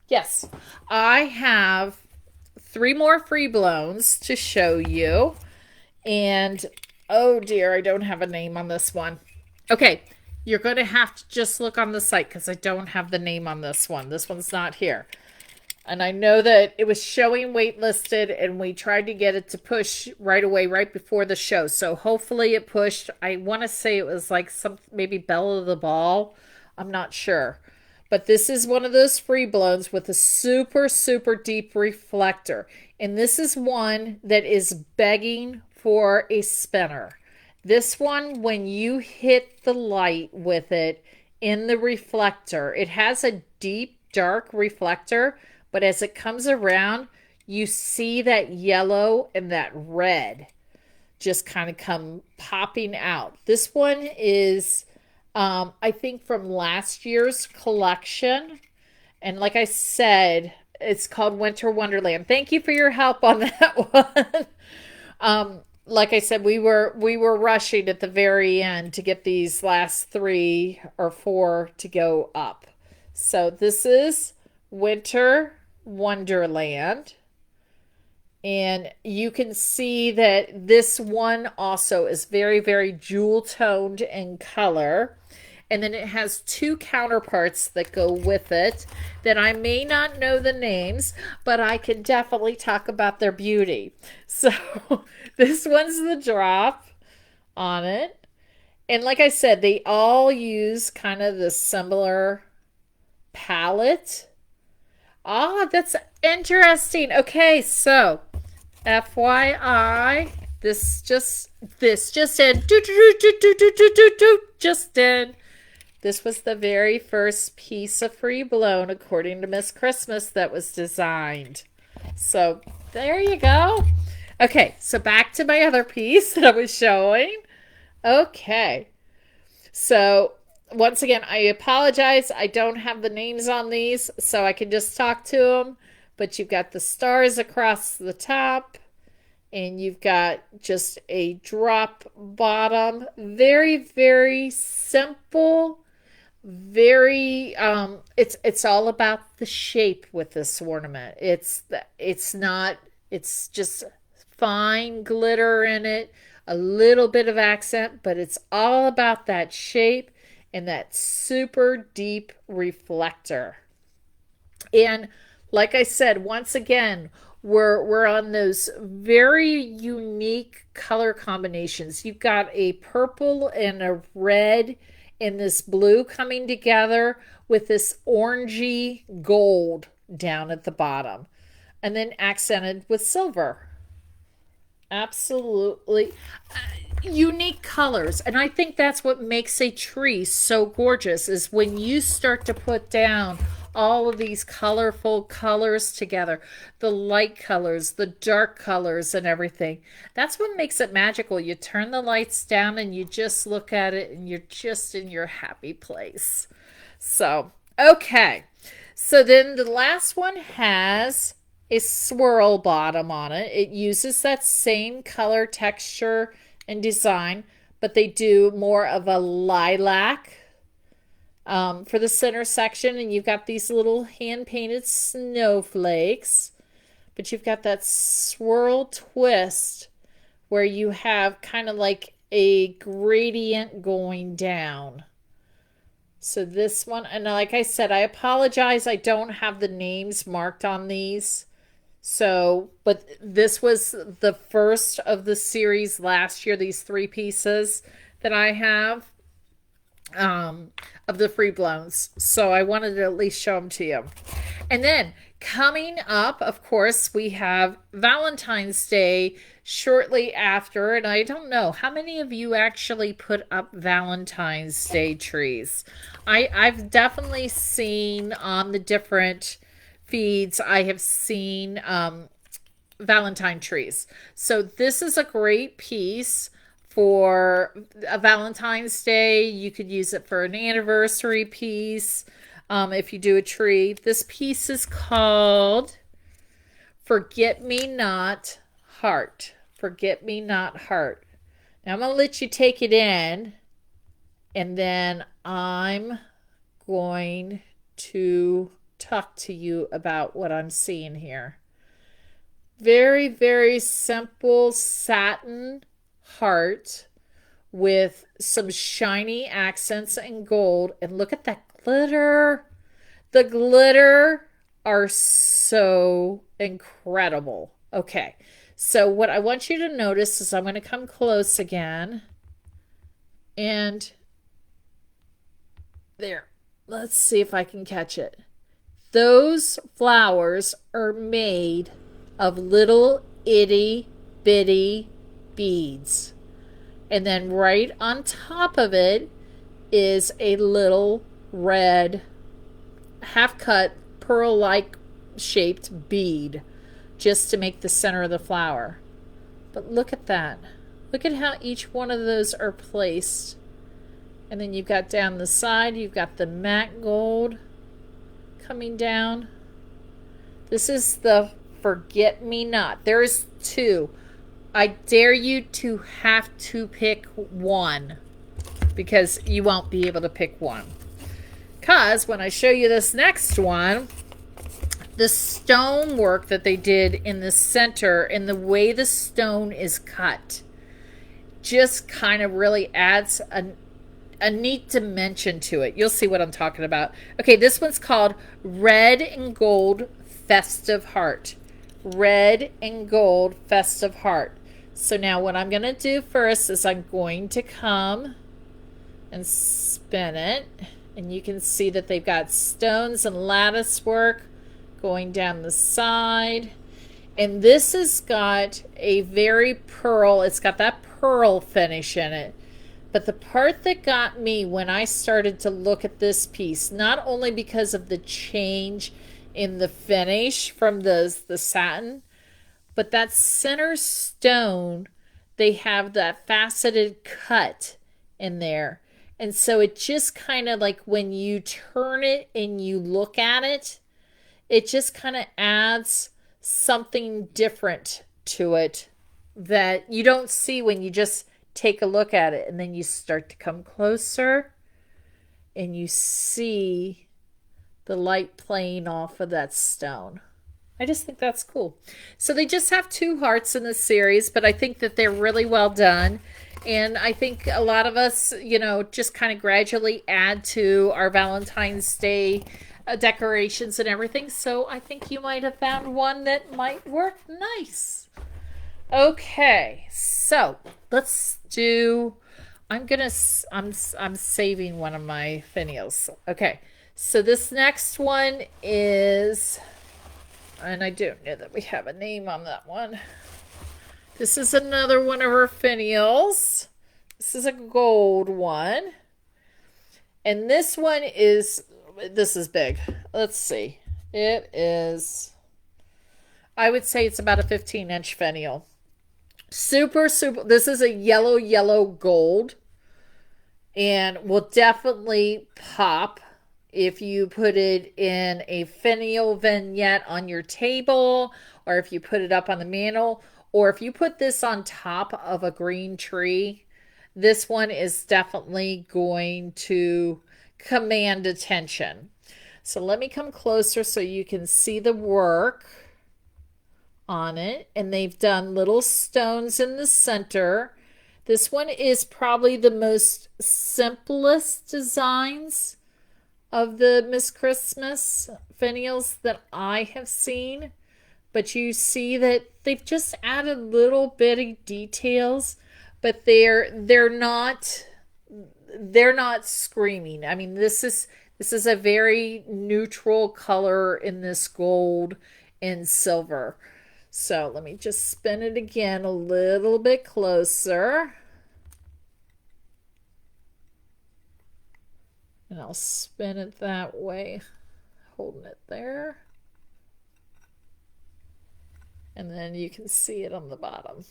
Yes, I have 3 more free blowns to show you. And, oh dear, I don't have a name on this one. Okay, you're going to have to just look on the site because I don't have the name on this one. This one's not here. And I know that it was showing waitlisted and we tried to get it to push right away, right before the show. So hopefully it pushed. I want to say it was like some maybe Belle of the Ball. I'm not sure. But this is one of those free blowns with a super, super deep reflector. And this is one that is begging for a spinner. This one, when you hit the light with it in the reflector. It has a deep, dark reflector, but as it comes around, you see that yellow and that red just kind of come popping out. This one is, I think, from last year's collection. And like I said, it's called Winter Wonderland. Thank you for your help on that one. Like I said, we were rushing at the very end to get these last 3 or 4 to go up. So this is Winter Wonderland. And you can see that this one also is very, very jewel toned in color. And then it has 2 counterparts that go with it that I may not know the names, but I can definitely talk about their beauty. So this one's the drop on it. And like I said, they all use kind of the similar palette. Ah, that's interesting. Okay, so FYI, this just in. Just in. This was the very first piece of free blown, according to Miss Christmas, that was designed. So there you go. Okay, so back to my other piece that I was showing. Okay, so once again, I apologize. I don't have the names on these, so I can just talk to them. But you've got the stars across the top, and you've got just a drop bottom. Very, very simple. Very it's all about the shape with this ornament. It's just fine glitter in it, a little bit of accent, but it's all about that shape and that super deep reflector. And like I said, once again, we're on those very unique color combinations. You've got a purple and a red and this blue coming together with this orangey gold down at the bottom, and then accented with silver. Absolutely unique colors. And I think that's what makes a tree so gorgeous, is when you start to put down all of these colorful colors together, the light colors, the dark colors, and everything. That's what makes it magical. You turn the lights down and you just look at it and you're just in your happy place. So, okay. So then the last one has a swirl bottom on it. It uses that same color texture and design, but they do more of a lilac for the center section, and you've got these little hand-painted snowflakes, but you've got that swirl twist where you have kind of like a gradient going down. So this one, and like I said, I apologize, I don't have the names marked on these. So, but this was the first of the series last year, these 3 pieces that I have of the free blowns. So I wanted to at least show them to you. And then coming up, of course, we have Valentine's Day shortly after. And I don't know, how many of you actually put up Valentine's Day trees? I've definitely seen on the different feeds, I have seen Valentine trees. So this is a great piece for a Valentine's Day. You could use it for an anniversary piece if you do a tree. This piece is called Forget Me Not Heart. Forget Me Not Heart. Now I'm going to let you take it in, and then I'm going to talk to you about what I'm seeing here. Very, very simple satin heart with some shiny accents and gold. And look at that glitter. The glitter are so incredible. Okay, so what I want you to notice is I'm going to come close again. And there. Let's see if I can catch it. Those flowers are made of little itty bitty beads. And then right on top of it is a little red, half cut, pearl like shaped bead just to make the center of the flower. But look at that. Look at how each one of those are placed. And then you've got down the side, you've got the matte gold coming down. This is the forget-me-not. There's two. I dare you to have to pick one because you won't be able to pick one. Because when I show you this next one, the stone work that they did in the center and the way the stone is cut just kind of really adds a neat dimension to it. You'll see what I'm talking about. Okay, this one's called Red and Gold Festive Heart. Red and Gold Festive Heart. So now what I'm going to do first is I'm going to come and spin it. And you can see that they've got stones and lattice work going down the side. And this has got a very pearl, it's got that pearl finish in it. But the part that got me when I started to look at this piece, not only because of the change in the finish from the satin, but that center stone, they have that faceted cut in there. And so it just kind of like when you turn it and you look at it, it just kind of adds something different to it that you don't see when you just take a look at it. And then you start to come closer and you see the light playing off of that stone. I just think that's cool. So they just have two hearts in this series, but I think that they're really well done. And I think a lot of us, you know, just kind of gradually add to our Valentine's Day decorations and everything. So I think you might have found one that might work nice. Okay, so let's do, I'm saving one of my finials. Okay, so this next one is, and I don't know that we have a name on that one. This is another one of our finials. This is a gold one. And this one is, this is big. Let's see. It is, I would say it's about a 15-inch finial. Super, this is a yellow gold. And will definitely pop if you put it in a finial vignette on your table, or if you put it up on the mantle, or if you put this on top of a green tree. This one is definitely going to command attention. So let me come closer so you can see the work on it. And they've done little stones in the center. This one is probably the most simplest designs of the Miss Christmas finials that I have seen. But you see that they've just added little bitty details, but they're not screaming. I mean, this is a very neutral color in this gold and silver. So let me just spin it again a little bit closer. And I'll spin it that way, holding it there. And then you can see it on the bottom.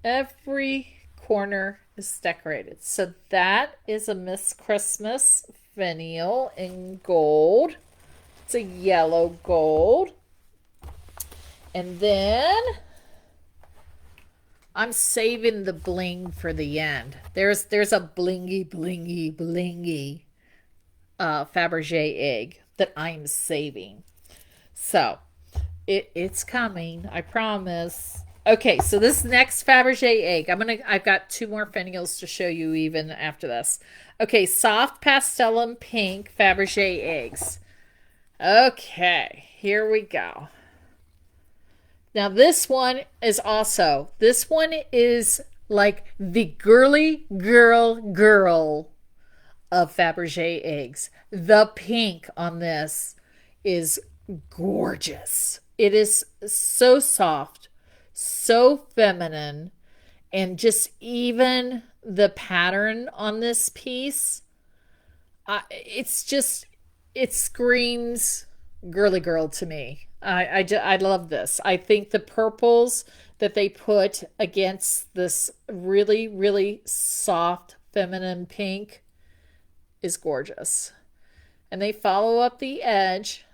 Every corner is decorated. So that is a Miss Christmas finial in gold. It's a yellow gold. And then I'm saving the bling for the end. There's a blingy Fabergé egg that I'm saving. So it's coming, I promise. Okay, so this next Fabergé egg, I've got two more finials to show you even after this. Okay, soft pastel and pink Fabergé eggs. Okay, here we go. Now this one is like the girly girl of Fabergé eggs. The pink on this is gorgeous. It is so soft, so feminine, And just even the pattern on this piece, it's just, it screams girly girl to me. I love this. I think the purples that they put against this really, really soft feminine pink is gorgeous. And they follow up the edge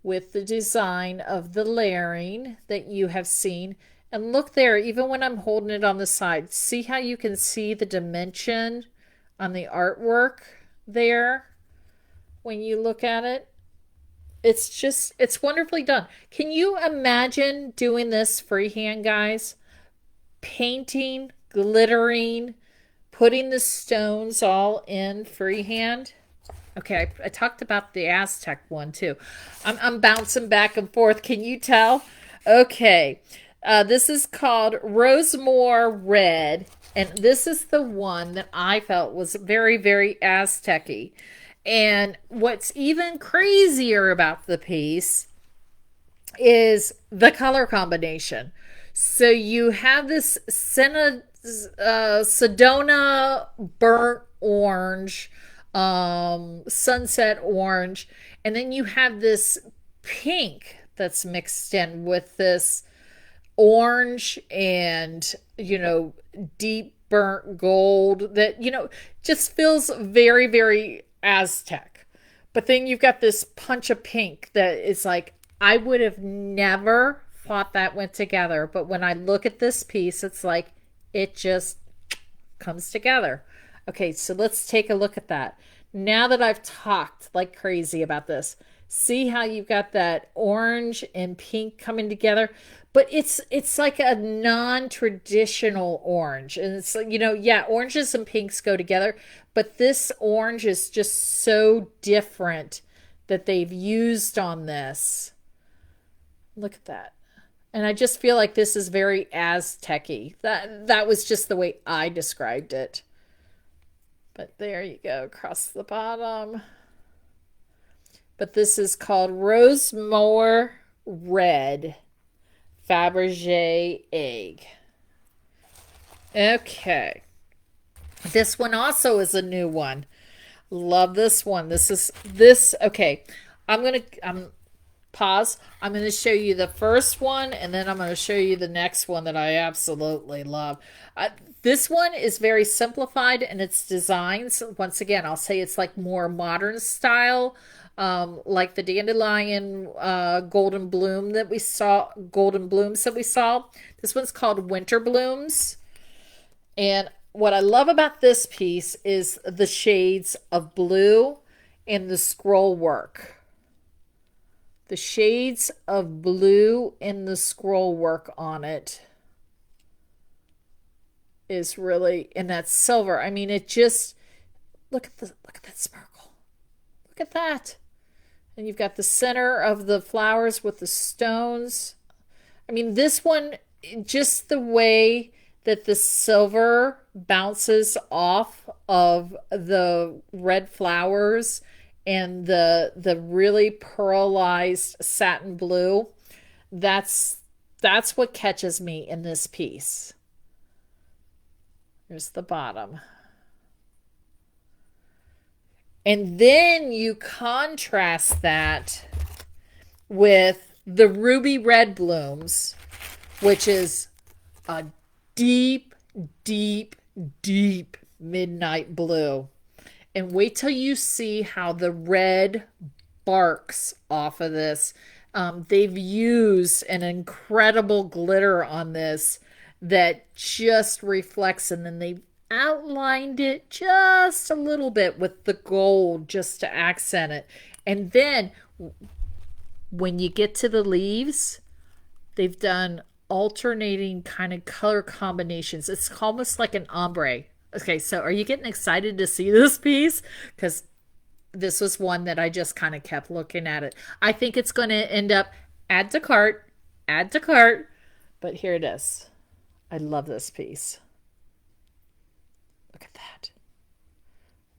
with the design of the layering that you have seen. And look there, even when I'm holding it on the side, see how you can see the dimension on the artwork there when you look at it? It's just, it's wonderfully done. Can you imagine doing this freehand, guys? Painting, glittering, putting the stones all in freehand. Okay, I talked about the Aztec one too. I'm bouncing back and forth. Can you tell? Okay, this is called Rosemore Red, and this is the one that I felt was very, very Aztec-y. And what's even crazier about the piece is the color combination. So you have this Sedona burnt orange, sunset orange, and then you have this pink that's mixed in with this orange and, deep burnt gold that, just feels very, very Aztec. But then you've got this punch of pink that is like, I would have never thought that went together. But when I look at this piece, it's like, it just comes together. Okay, so let's take a look at that. Now that I've talked like crazy about this, see how you've got that orange and pink coming together, but it's like a non-traditional orange. And it's like, yeah, oranges and pinks go together, but this orange is just so different that they've used on this. Look at that. And I just feel like this is very Aztec-y. That was just the way I described it. But there you go, across the bottom. But this is called Rosemore Red Fabergé egg. Okay. This one also is a new one. Love this one. Okay. I'm pause. I'm going to show you the first one, and then I'm going to show you the next one that I absolutely love. This one is very simplified in its designs. Once again, I'll say it's like more modern style, like the dandelion golden blooms that we saw. This one's called Winter Blooms. And what I love about this piece is the shades of blue and the scroll work. The shades of blue in the scroll work on it is really, and that silver. I mean, it just, look at that sparkle. Look at that. And you've got the center of the flowers with the stones. I mean, this one, just the way that the silver bounces off of the red flowers and the really pearlized satin blue, that's what catches me in this piece. Here's the bottom. And then you contrast that with the ruby red blooms, which is a deep, deep, deep midnight blue. And wait till you see how the red barks off of this. They've used an incredible glitter on this that just reflects, and then they've outlined it just a little bit with the gold just to accent it. And then when you get to the leaves, they've done alternating kind of color combinations. It's almost like an ombre. Okay, so are you getting excited to see this piece? Because this was one that I just kind of kept looking at it. I think it's going to end up add to cart, but here it is. I love this piece. Look at that.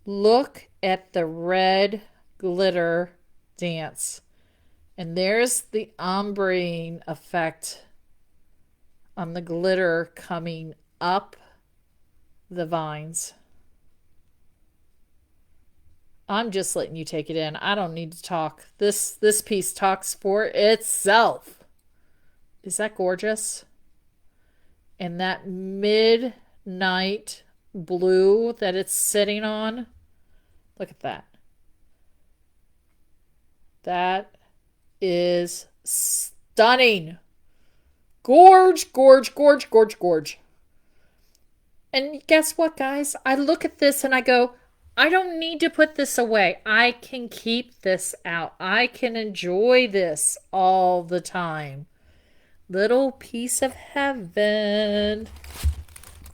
Look at the red glitter dance. And there's the ombre effect on the glitter coming up the vines. I'm just letting you take it in. I don't need to talk. This piece talks for itself. Is that gorgeous? And that midnight blue that it's sitting on. Look at that. That is stunning. Gorge, gorge, gorge, gorge, gorge. And guess what, guys? I look at this and I go, I don't need to put this away. I can keep this out. I can enjoy this all the time. Little piece of heaven.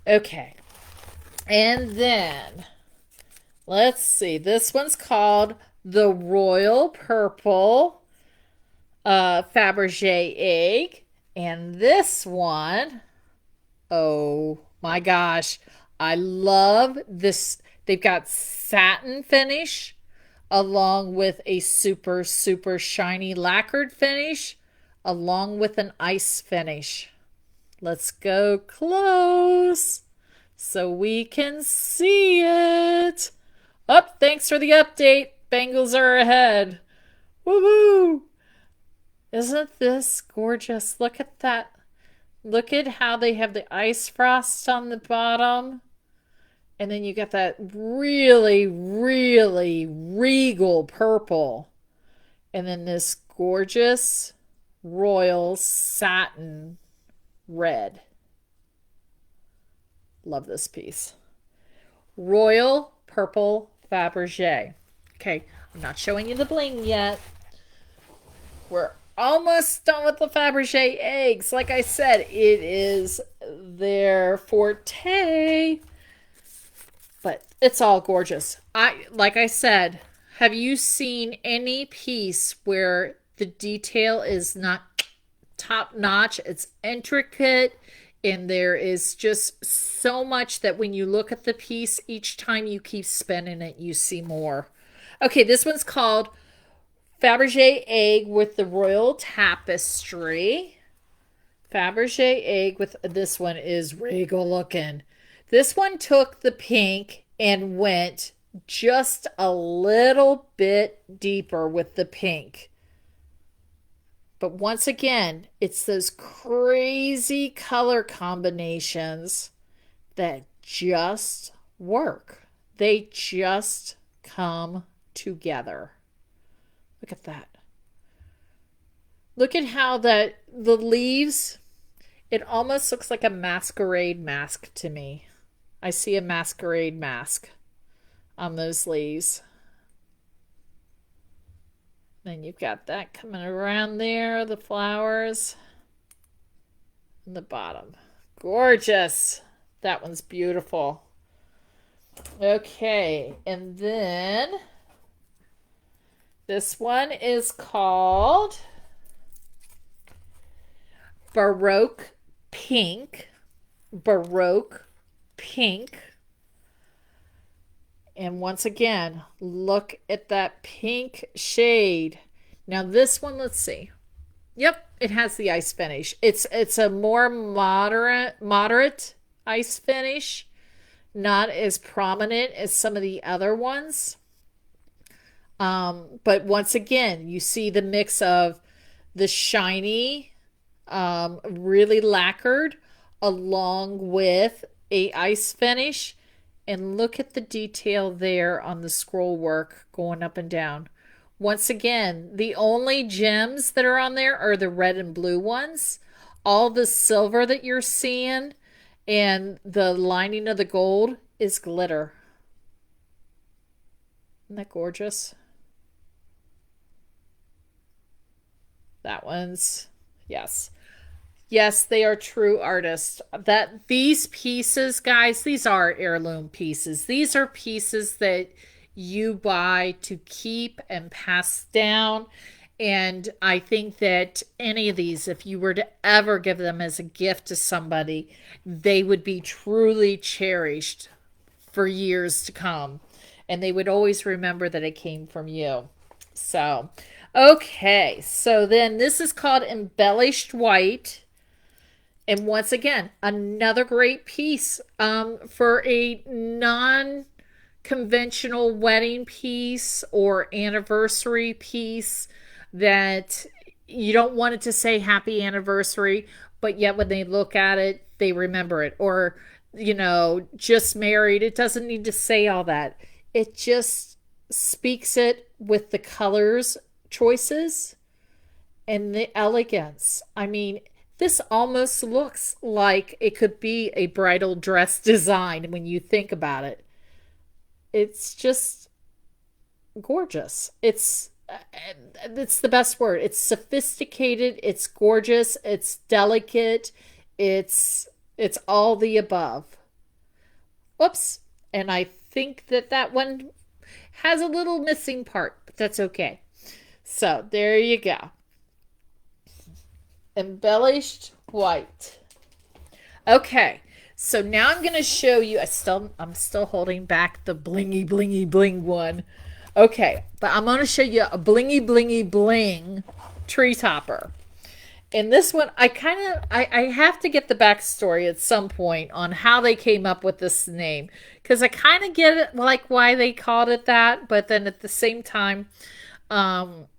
Okay. And then, let's see. This one's called the Royal Purple Fabergé Egg. And this one, oh my gosh, I love this. They've got satin finish along with a super, super shiny lacquered finish along with an ice finish. Let's go close so we can see it. Oh, thanks for the update. Bengals are ahead. Woohoo! Isn't this gorgeous? Look at that. Look at how they have the ice frost on the bottom. And then you got that really, really regal purple. And then this gorgeous royal satin red. Love this piece. Royal Purple Fabergé. Okay, I'm not showing you the bling yet. We're almost done with the Fabergé eggs. Like I said, it is their forte. But it's all gorgeous. Like I said, have you seen any piece where the detail is not top notch? It's intricate, and there is just so much that when you look at the piece, each time you keep spinning it, you see more. Okay, this one's called Fabergé Egg with the Royal Tapestry. Fabergé Egg with, this one is regal looking. This one took the pink and went just a little bit deeper with the pink. But once again, it's those crazy color combinations that just work. They just come together. Look at that. Look at how the leaves, it almost looks like a masquerade mask to me. I see a masquerade mask on those leaves. Then you've got that coming around there, the flowers, and the bottom. Gorgeous. That one's beautiful. Okay, and then this one is called Baroque Pink. Baroque Pink. And once again, look at that pink shade. Now this one, let's see. Yep, it has the ice finish. It's a more moderate ice finish, not as prominent as some of the other ones. But once again, you see the mix of the shiny, really lacquered, along with a ice finish. And look at the detail there on the scroll work going up and down. Once again, the only gems that are on there are the red and blue ones. All the silver that you're seeing and the lining of the gold is glitter. Isn't that gorgeous? That one's, yes. Yes, they are true artists. That these pieces, guys, these are heirloom pieces. These are pieces that you buy to keep and pass down. And I think that any of these, if you were to ever give them as a gift to somebody, they would be truly cherished for years to come. And they would always remember that it came from you. So, okay. So then this is called Embellished White. And once again, another great piece for a non-conventional wedding piece or anniversary piece that you don't want it to say happy anniversary, but yet when they look at it, they remember it. Or, just married. It doesn't need to say all that. It just speaks it with the colors choices and the elegance. I mean, this almost looks like it could be a bridal dress design when you think about it. It's just gorgeous. It's the best word. It's sophisticated, it's gorgeous, it's delicate, it's all the above. Whoops. And I think that one has a little missing part, but that's okay. So there you go. Embellished white. Okay, so now I'm going to show you. I'm still holding back the blingy blingy bling one. Okay, but I'm going to show you a blingy blingy bling tree topper. And this one, I have to get the backstory at some point on how they came up with this name, because I kind of get it, like why they called it that, but then at the same time,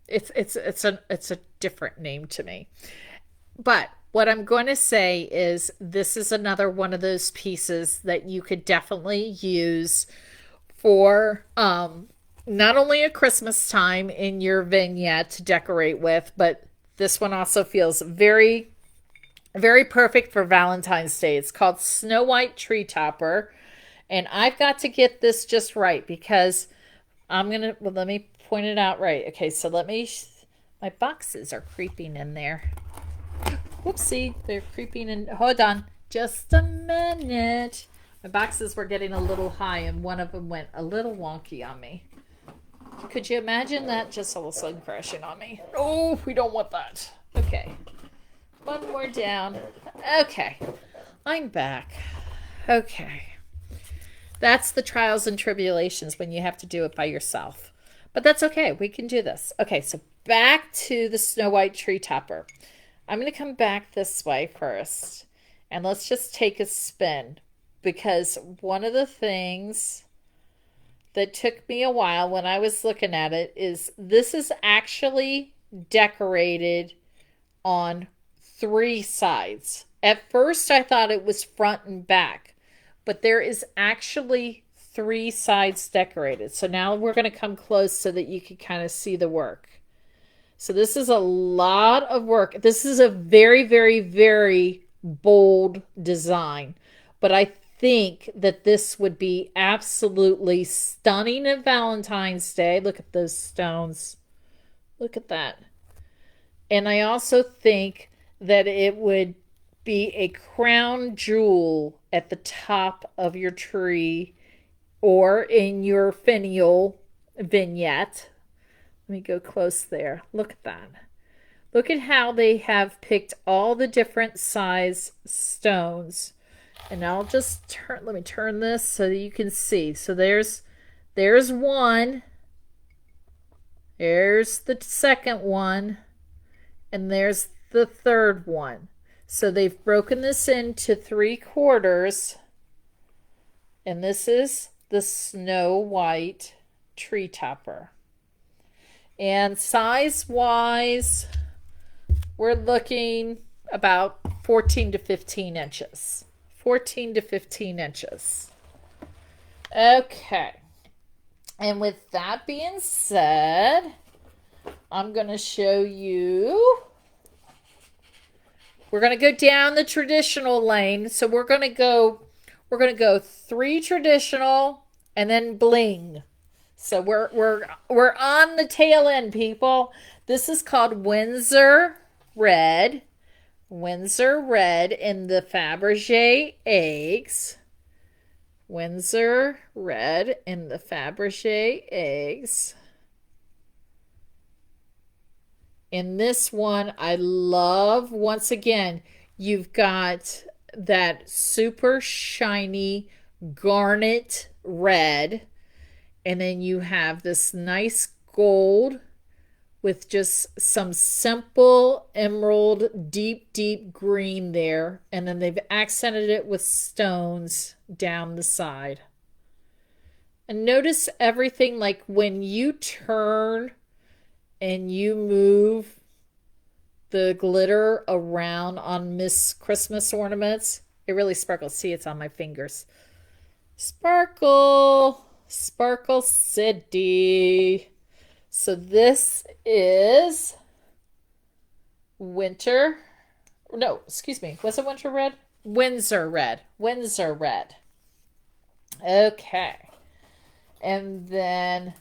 it's a different name to me. But what I'm going to say is this is another one of those pieces that you could definitely use for not only a Christmas time in your vignette to decorate with, but this one also feels very, very perfect for Valentine's Day. It's called Snow White Tree Topper. And I've got to get this just right because let me point it out right. Okay, so my boxes are creeping in there. Whoopsie, they're creeping in. Hold on, just a minute. My boxes were getting a little high and one of them went a little wonky on me. Could you imagine that just all of a sudden crashing on me? Oh, we don't want that. Okay, one more down. Okay, I'm back. Okay, that's the trials and tribulations when you have to do it by yourself. But that's okay, we can do this. Okay, so back to the Snow White Tree Topper. I'm going to come back this way first, and let's just take a spin, because one of the things that took me a while when I was looking at it is this is actually decorated on 3 sides. At first I thought it was front and back, but there is actually 3 sides decorated. So now we're going to come close so that you can kind of see the work. So this is a lot of work. This is a very, very, very bold design. But I think that this would be absolutely stunning at Valentine's Day. Look at those stones. Look at that. And I also think that it would be a crown jewel at the top of your tree or in your finial vignette. Let me go close there. Look at that. Look at how they have picked all the different size stones. And I'll just let me turn this so that you can see. So there's one. There's the second one. And there's the third one. So they've broken this into 3/4. And this is the Snow White Tree Topper. And size-wise, we're looking about 14 to 15 inches. 14 to 15 inches. Okay. And with that being said, I'm going to show you. We're going to go down the traditional lane. So we're going to go 3 traditional and then bling. So we're on the tail end, people. This is called Windsor Red. Windsor Red in the Fabergé eggs. Windsor Red in the Fabergé eggs. In this one, I love, once again, you've got that super shiny garnet red. And then you have this nice gold with just some simple emerald deep green there, and then they've accented it with stones down the side. And notice everything, like when you turn and you move the glitter around on Miss Christmas Ornaments, it really sparkles. See, it's on my fingers. Sparkle, Sparkle City. So this is winter. No, excuse me. Was it winter red? Windsor red. Windsor red. Okay. And then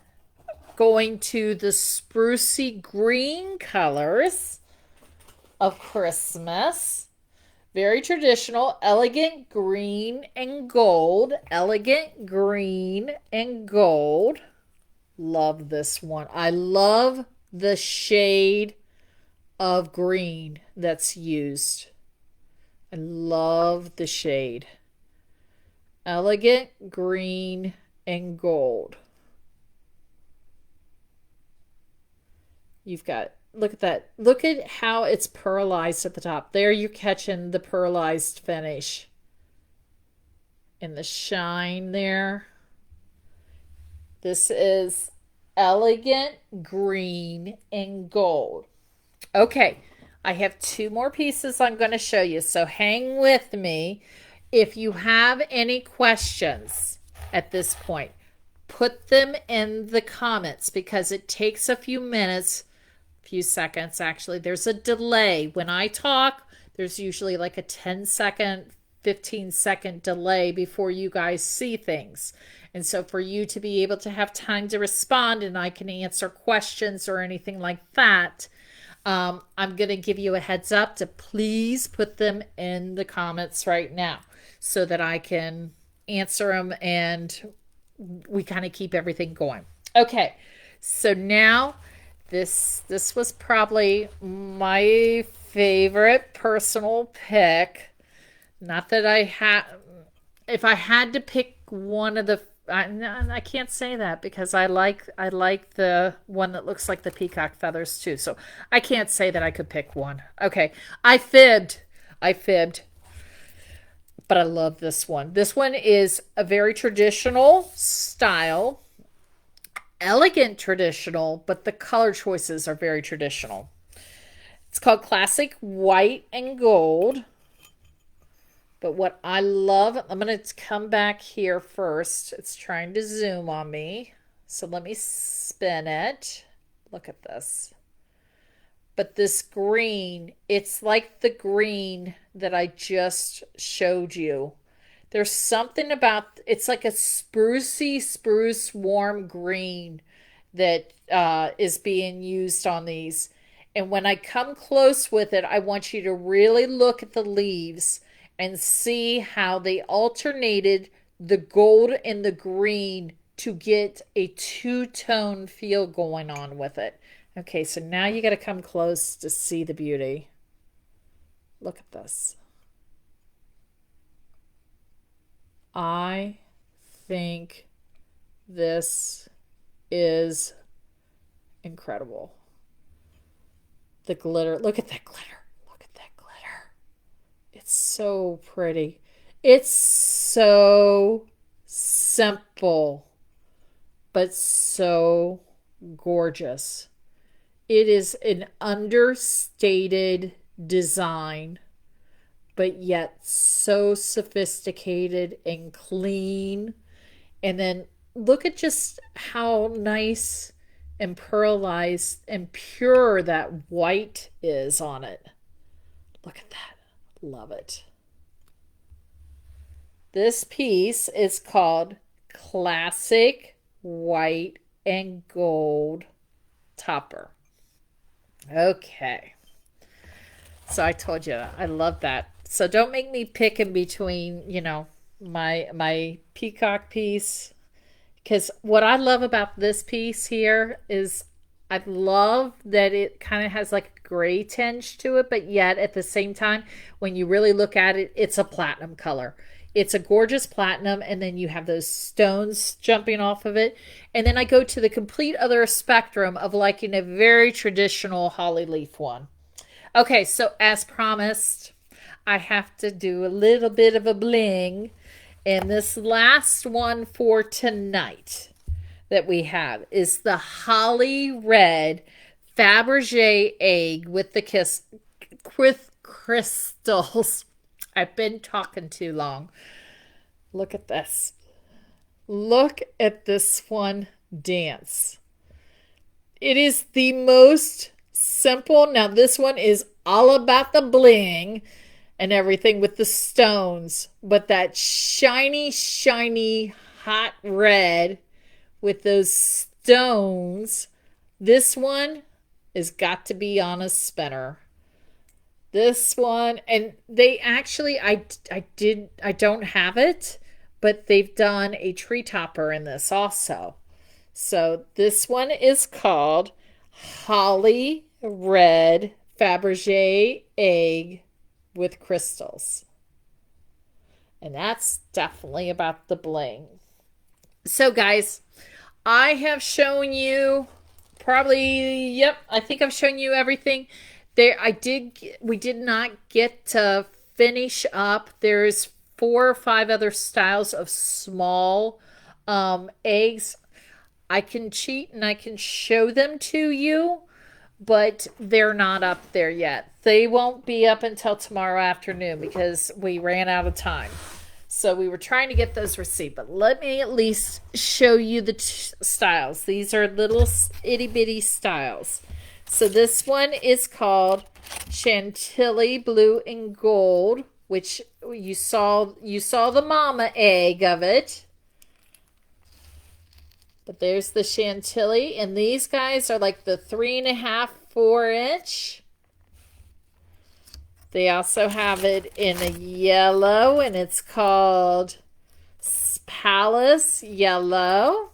going to the sprucey green colors of Christmas. Very traditional, elegant green and gold. Elegant green and gold. Love this one. I love the shade of green that's used. I love the shade. Elegant green and gold. You've got, look at that. Look at how it's pearlized at the top. There you're catching the pearlized finish. And the shine there. This is elegant green and gold. Okay, I have two more pieces I'm going to show you, so hang with me. If you have any questions at this point, put them in the comments because it takes a few minutes, a few seconds actually. There's a delay. When I talk, there's usually like a 10-second, 15-second delay before you guys see things. And so for you to be able to have time to respond and I can answer questions or anything like that, I'm going to give you a heads up to please put them in the comments right now so that I can answer them and we kind of keep everything going. Okay, so now this was probably my favorite personal pick. Not that I had, if I had to pick one of the, I can't say that because I like the one that looks like the peacock feathers too. So I can't say that I could pick one. Okay, I fibbed. But I love this one. This one is a very traditional style, elegant traditional, but the color choices are very traditional. It's called Classic White and Gold. But what I love, I'm going to come back here first. It's trying to zoom on me. So let me spin it. Look at this. But this green, it's like the green that I just showed you. There's something about, it's like a spruce warm green that is being used on these. And when I come close with it, I want you to really look at the leaves and see how they alternated the gold and the green to get a two-tone feel going on with it. Okay, so now you got to come close to see the beauty. Look at this. I think this is incredible. The glitter, look at that glitter. It's so pretty. It's so simple, but so gorgeous. It is an understated design, but yet so sophisticated and clean. And then look at just how nice and pearlized and pure that white is on it. Look at that. Love it. This piece is called Classic White and Gold Topper. Okay. So I told you I love that. So don't make me pick in between, you know, my peacock piece. Because what I love about this piece here is I love that it kind of has like a gray tinge to it, but yet at the same time, when you really look at it, it's a platinum color. It's a gorgeous platinum, and then you have those stones jumping off of it. And then I go to the complete other spectrum of liking a very traditional holly leaf one. Okay, so as promised, I have to do a little bit of a bling. And this last one for tonight that we have is the holly red Fabergé egg with with crystals. I've been talking too long. Look at this. Look at this one dance. It is the most simple. Now, this one is all about the bling and everything with the stones, but that shiny, shiny, hot red with those stones, this one has got to be on a spinner. This one, and they actually, I don't have it, but they've done a tree topper in this also. So this one is called Holly Red Fabergé Egg with Crystals. And that's definitely about the bling. So guys, I have shown you I think I've shown you everything. We did not get to finish up. There's 4 or 5 other styles of small eggs. I can cheat and I can show them to you, but they're not up there yet. They won't be up until tomorrow afternoon because we ran out of time. So we were trying to get those received, but let me at least show you the styles. These are little itty bitty styles. So this one is called Chantilly Blue and Gold, which you saw the mama egg of it. But there's the Chantilly, and these guys are like the 3.5, 4-inch. They also have it in a yellow, and it's called Palace Yellow.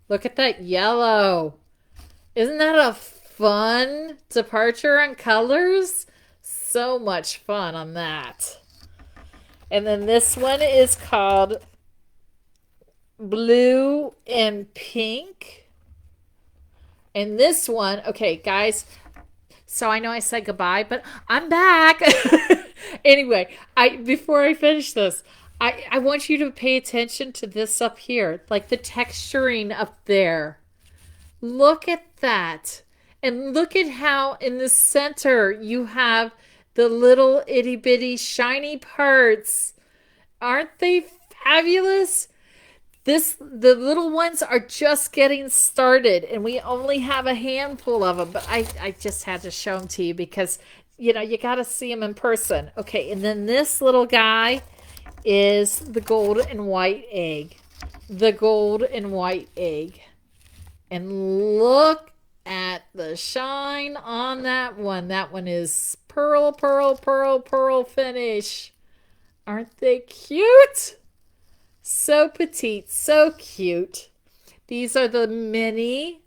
Look at that yellow. Isn't that a fun departure on colors? So much fun on that. And then this one is called Blue and Pink. And this one, okay, guys, so I know I said goodbye, but I'm back. Anyway, before I finish this, I want you to pay attention to this up here, like the texturing up there. Look at that. And look at how in the center you have the little itty bitty shiny parts. Aren't they fabulous? The little ones are just getting started, and we only have a handful of them, but I just had to show them to you because, you got to see them in person. Okay, and then this little guy is the gold and white egg. The gold and white egg. And look at the shine on that one. That one is pearl, pearl, pearl, pearl finish. Aren't they cute? So petite, so cute. These are the mini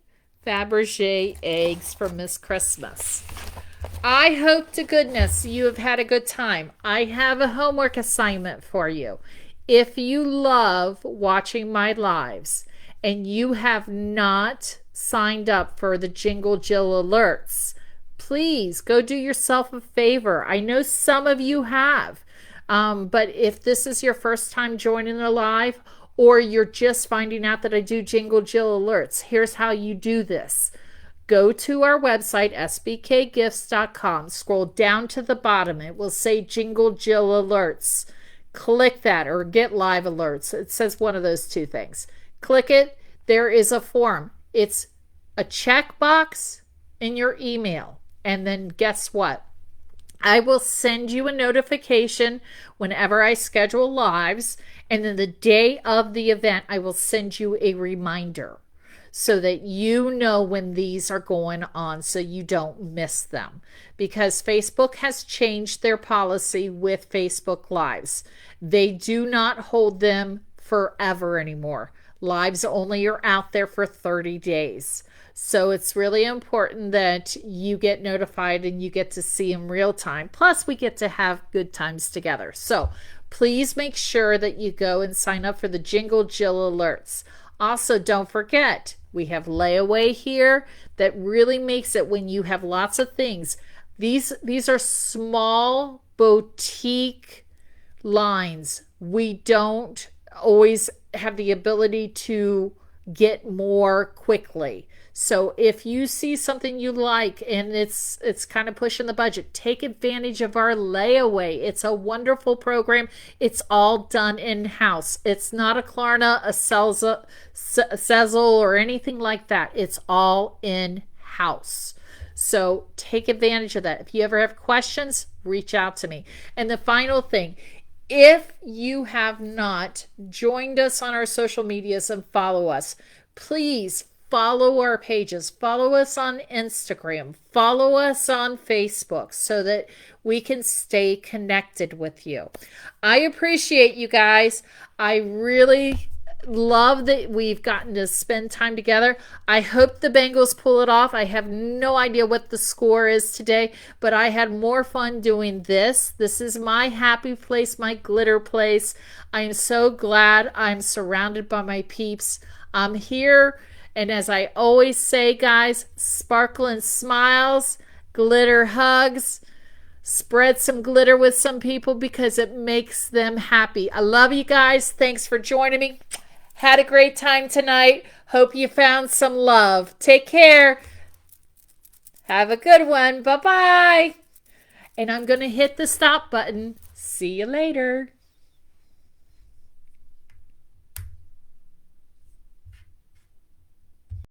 Fabergé eggs for Miss Christmas. I hope to goodness you have had a good time. I have a homework assignment for you. If you love watching my lives and you have not signed up for the Jingle Jill alerts, please go do yourself a favor. I know some of you have. But if this is your first time joining the live, or you're just finding out that I do Jingle Jill alerts, here's how you do this. Go to our website, sbkgifts.com. Scroll down to the bottom. It will say Jingle Jill alerts. Click that, or get live alerts. It says one of those two things. Click it. There is a form. It's a checkbox in your email. And then guess what? I will send you a notification whenever I schedule lives, and then the day of the event, I will send you a reminder so that you know when these are going on so you don't miss them. Because Facebook has changed their policy with Facebook Lives. They do not hold them forever anymore. Lives only are out there for 30 days. So it's really important that you get notified and you get to see them real time. Plus, we get to have good times together. So please make sure that you go and sign up for the Jingle Jill alerts. Also, don't forget, we have layaway here that really makes it when you have lots of things. These are small boutique lines. We don't always have the ability to get more quickly. So if you see something you like and it's kind of pushing the budget, take advantage of our layaway. It's a wonderful program. It's all done in-house. It's not a Klarna, a Sezzle, or anything like that. It's all in-house. So take advantage of that. If you ever have questions, reach out to me. And the final thing, if you have not joined us on our social medias and follow us, please follow our pages. Follow us on Instagram. Follow us on Facebook so that we can stay connected with you. I appreciate you guys. I really love that we've gotten to spend time together. I hope the Bengals pull it off. I have no idea what the score is today, but I had more fun doing this. This is my happy place, my glitter place. I am so glad I'm surrounded by my peeps. I'm here, and as I always say, guys, sparkle and smiles, glitter hugs. Spread some glitter with some people because it makes them happy. I love you guys. Thanks for joining me. Had a great time tonight. Hope you found some love. Take care. Have a good one. Bye-bye. And I'm going to hit the stop button. See you later.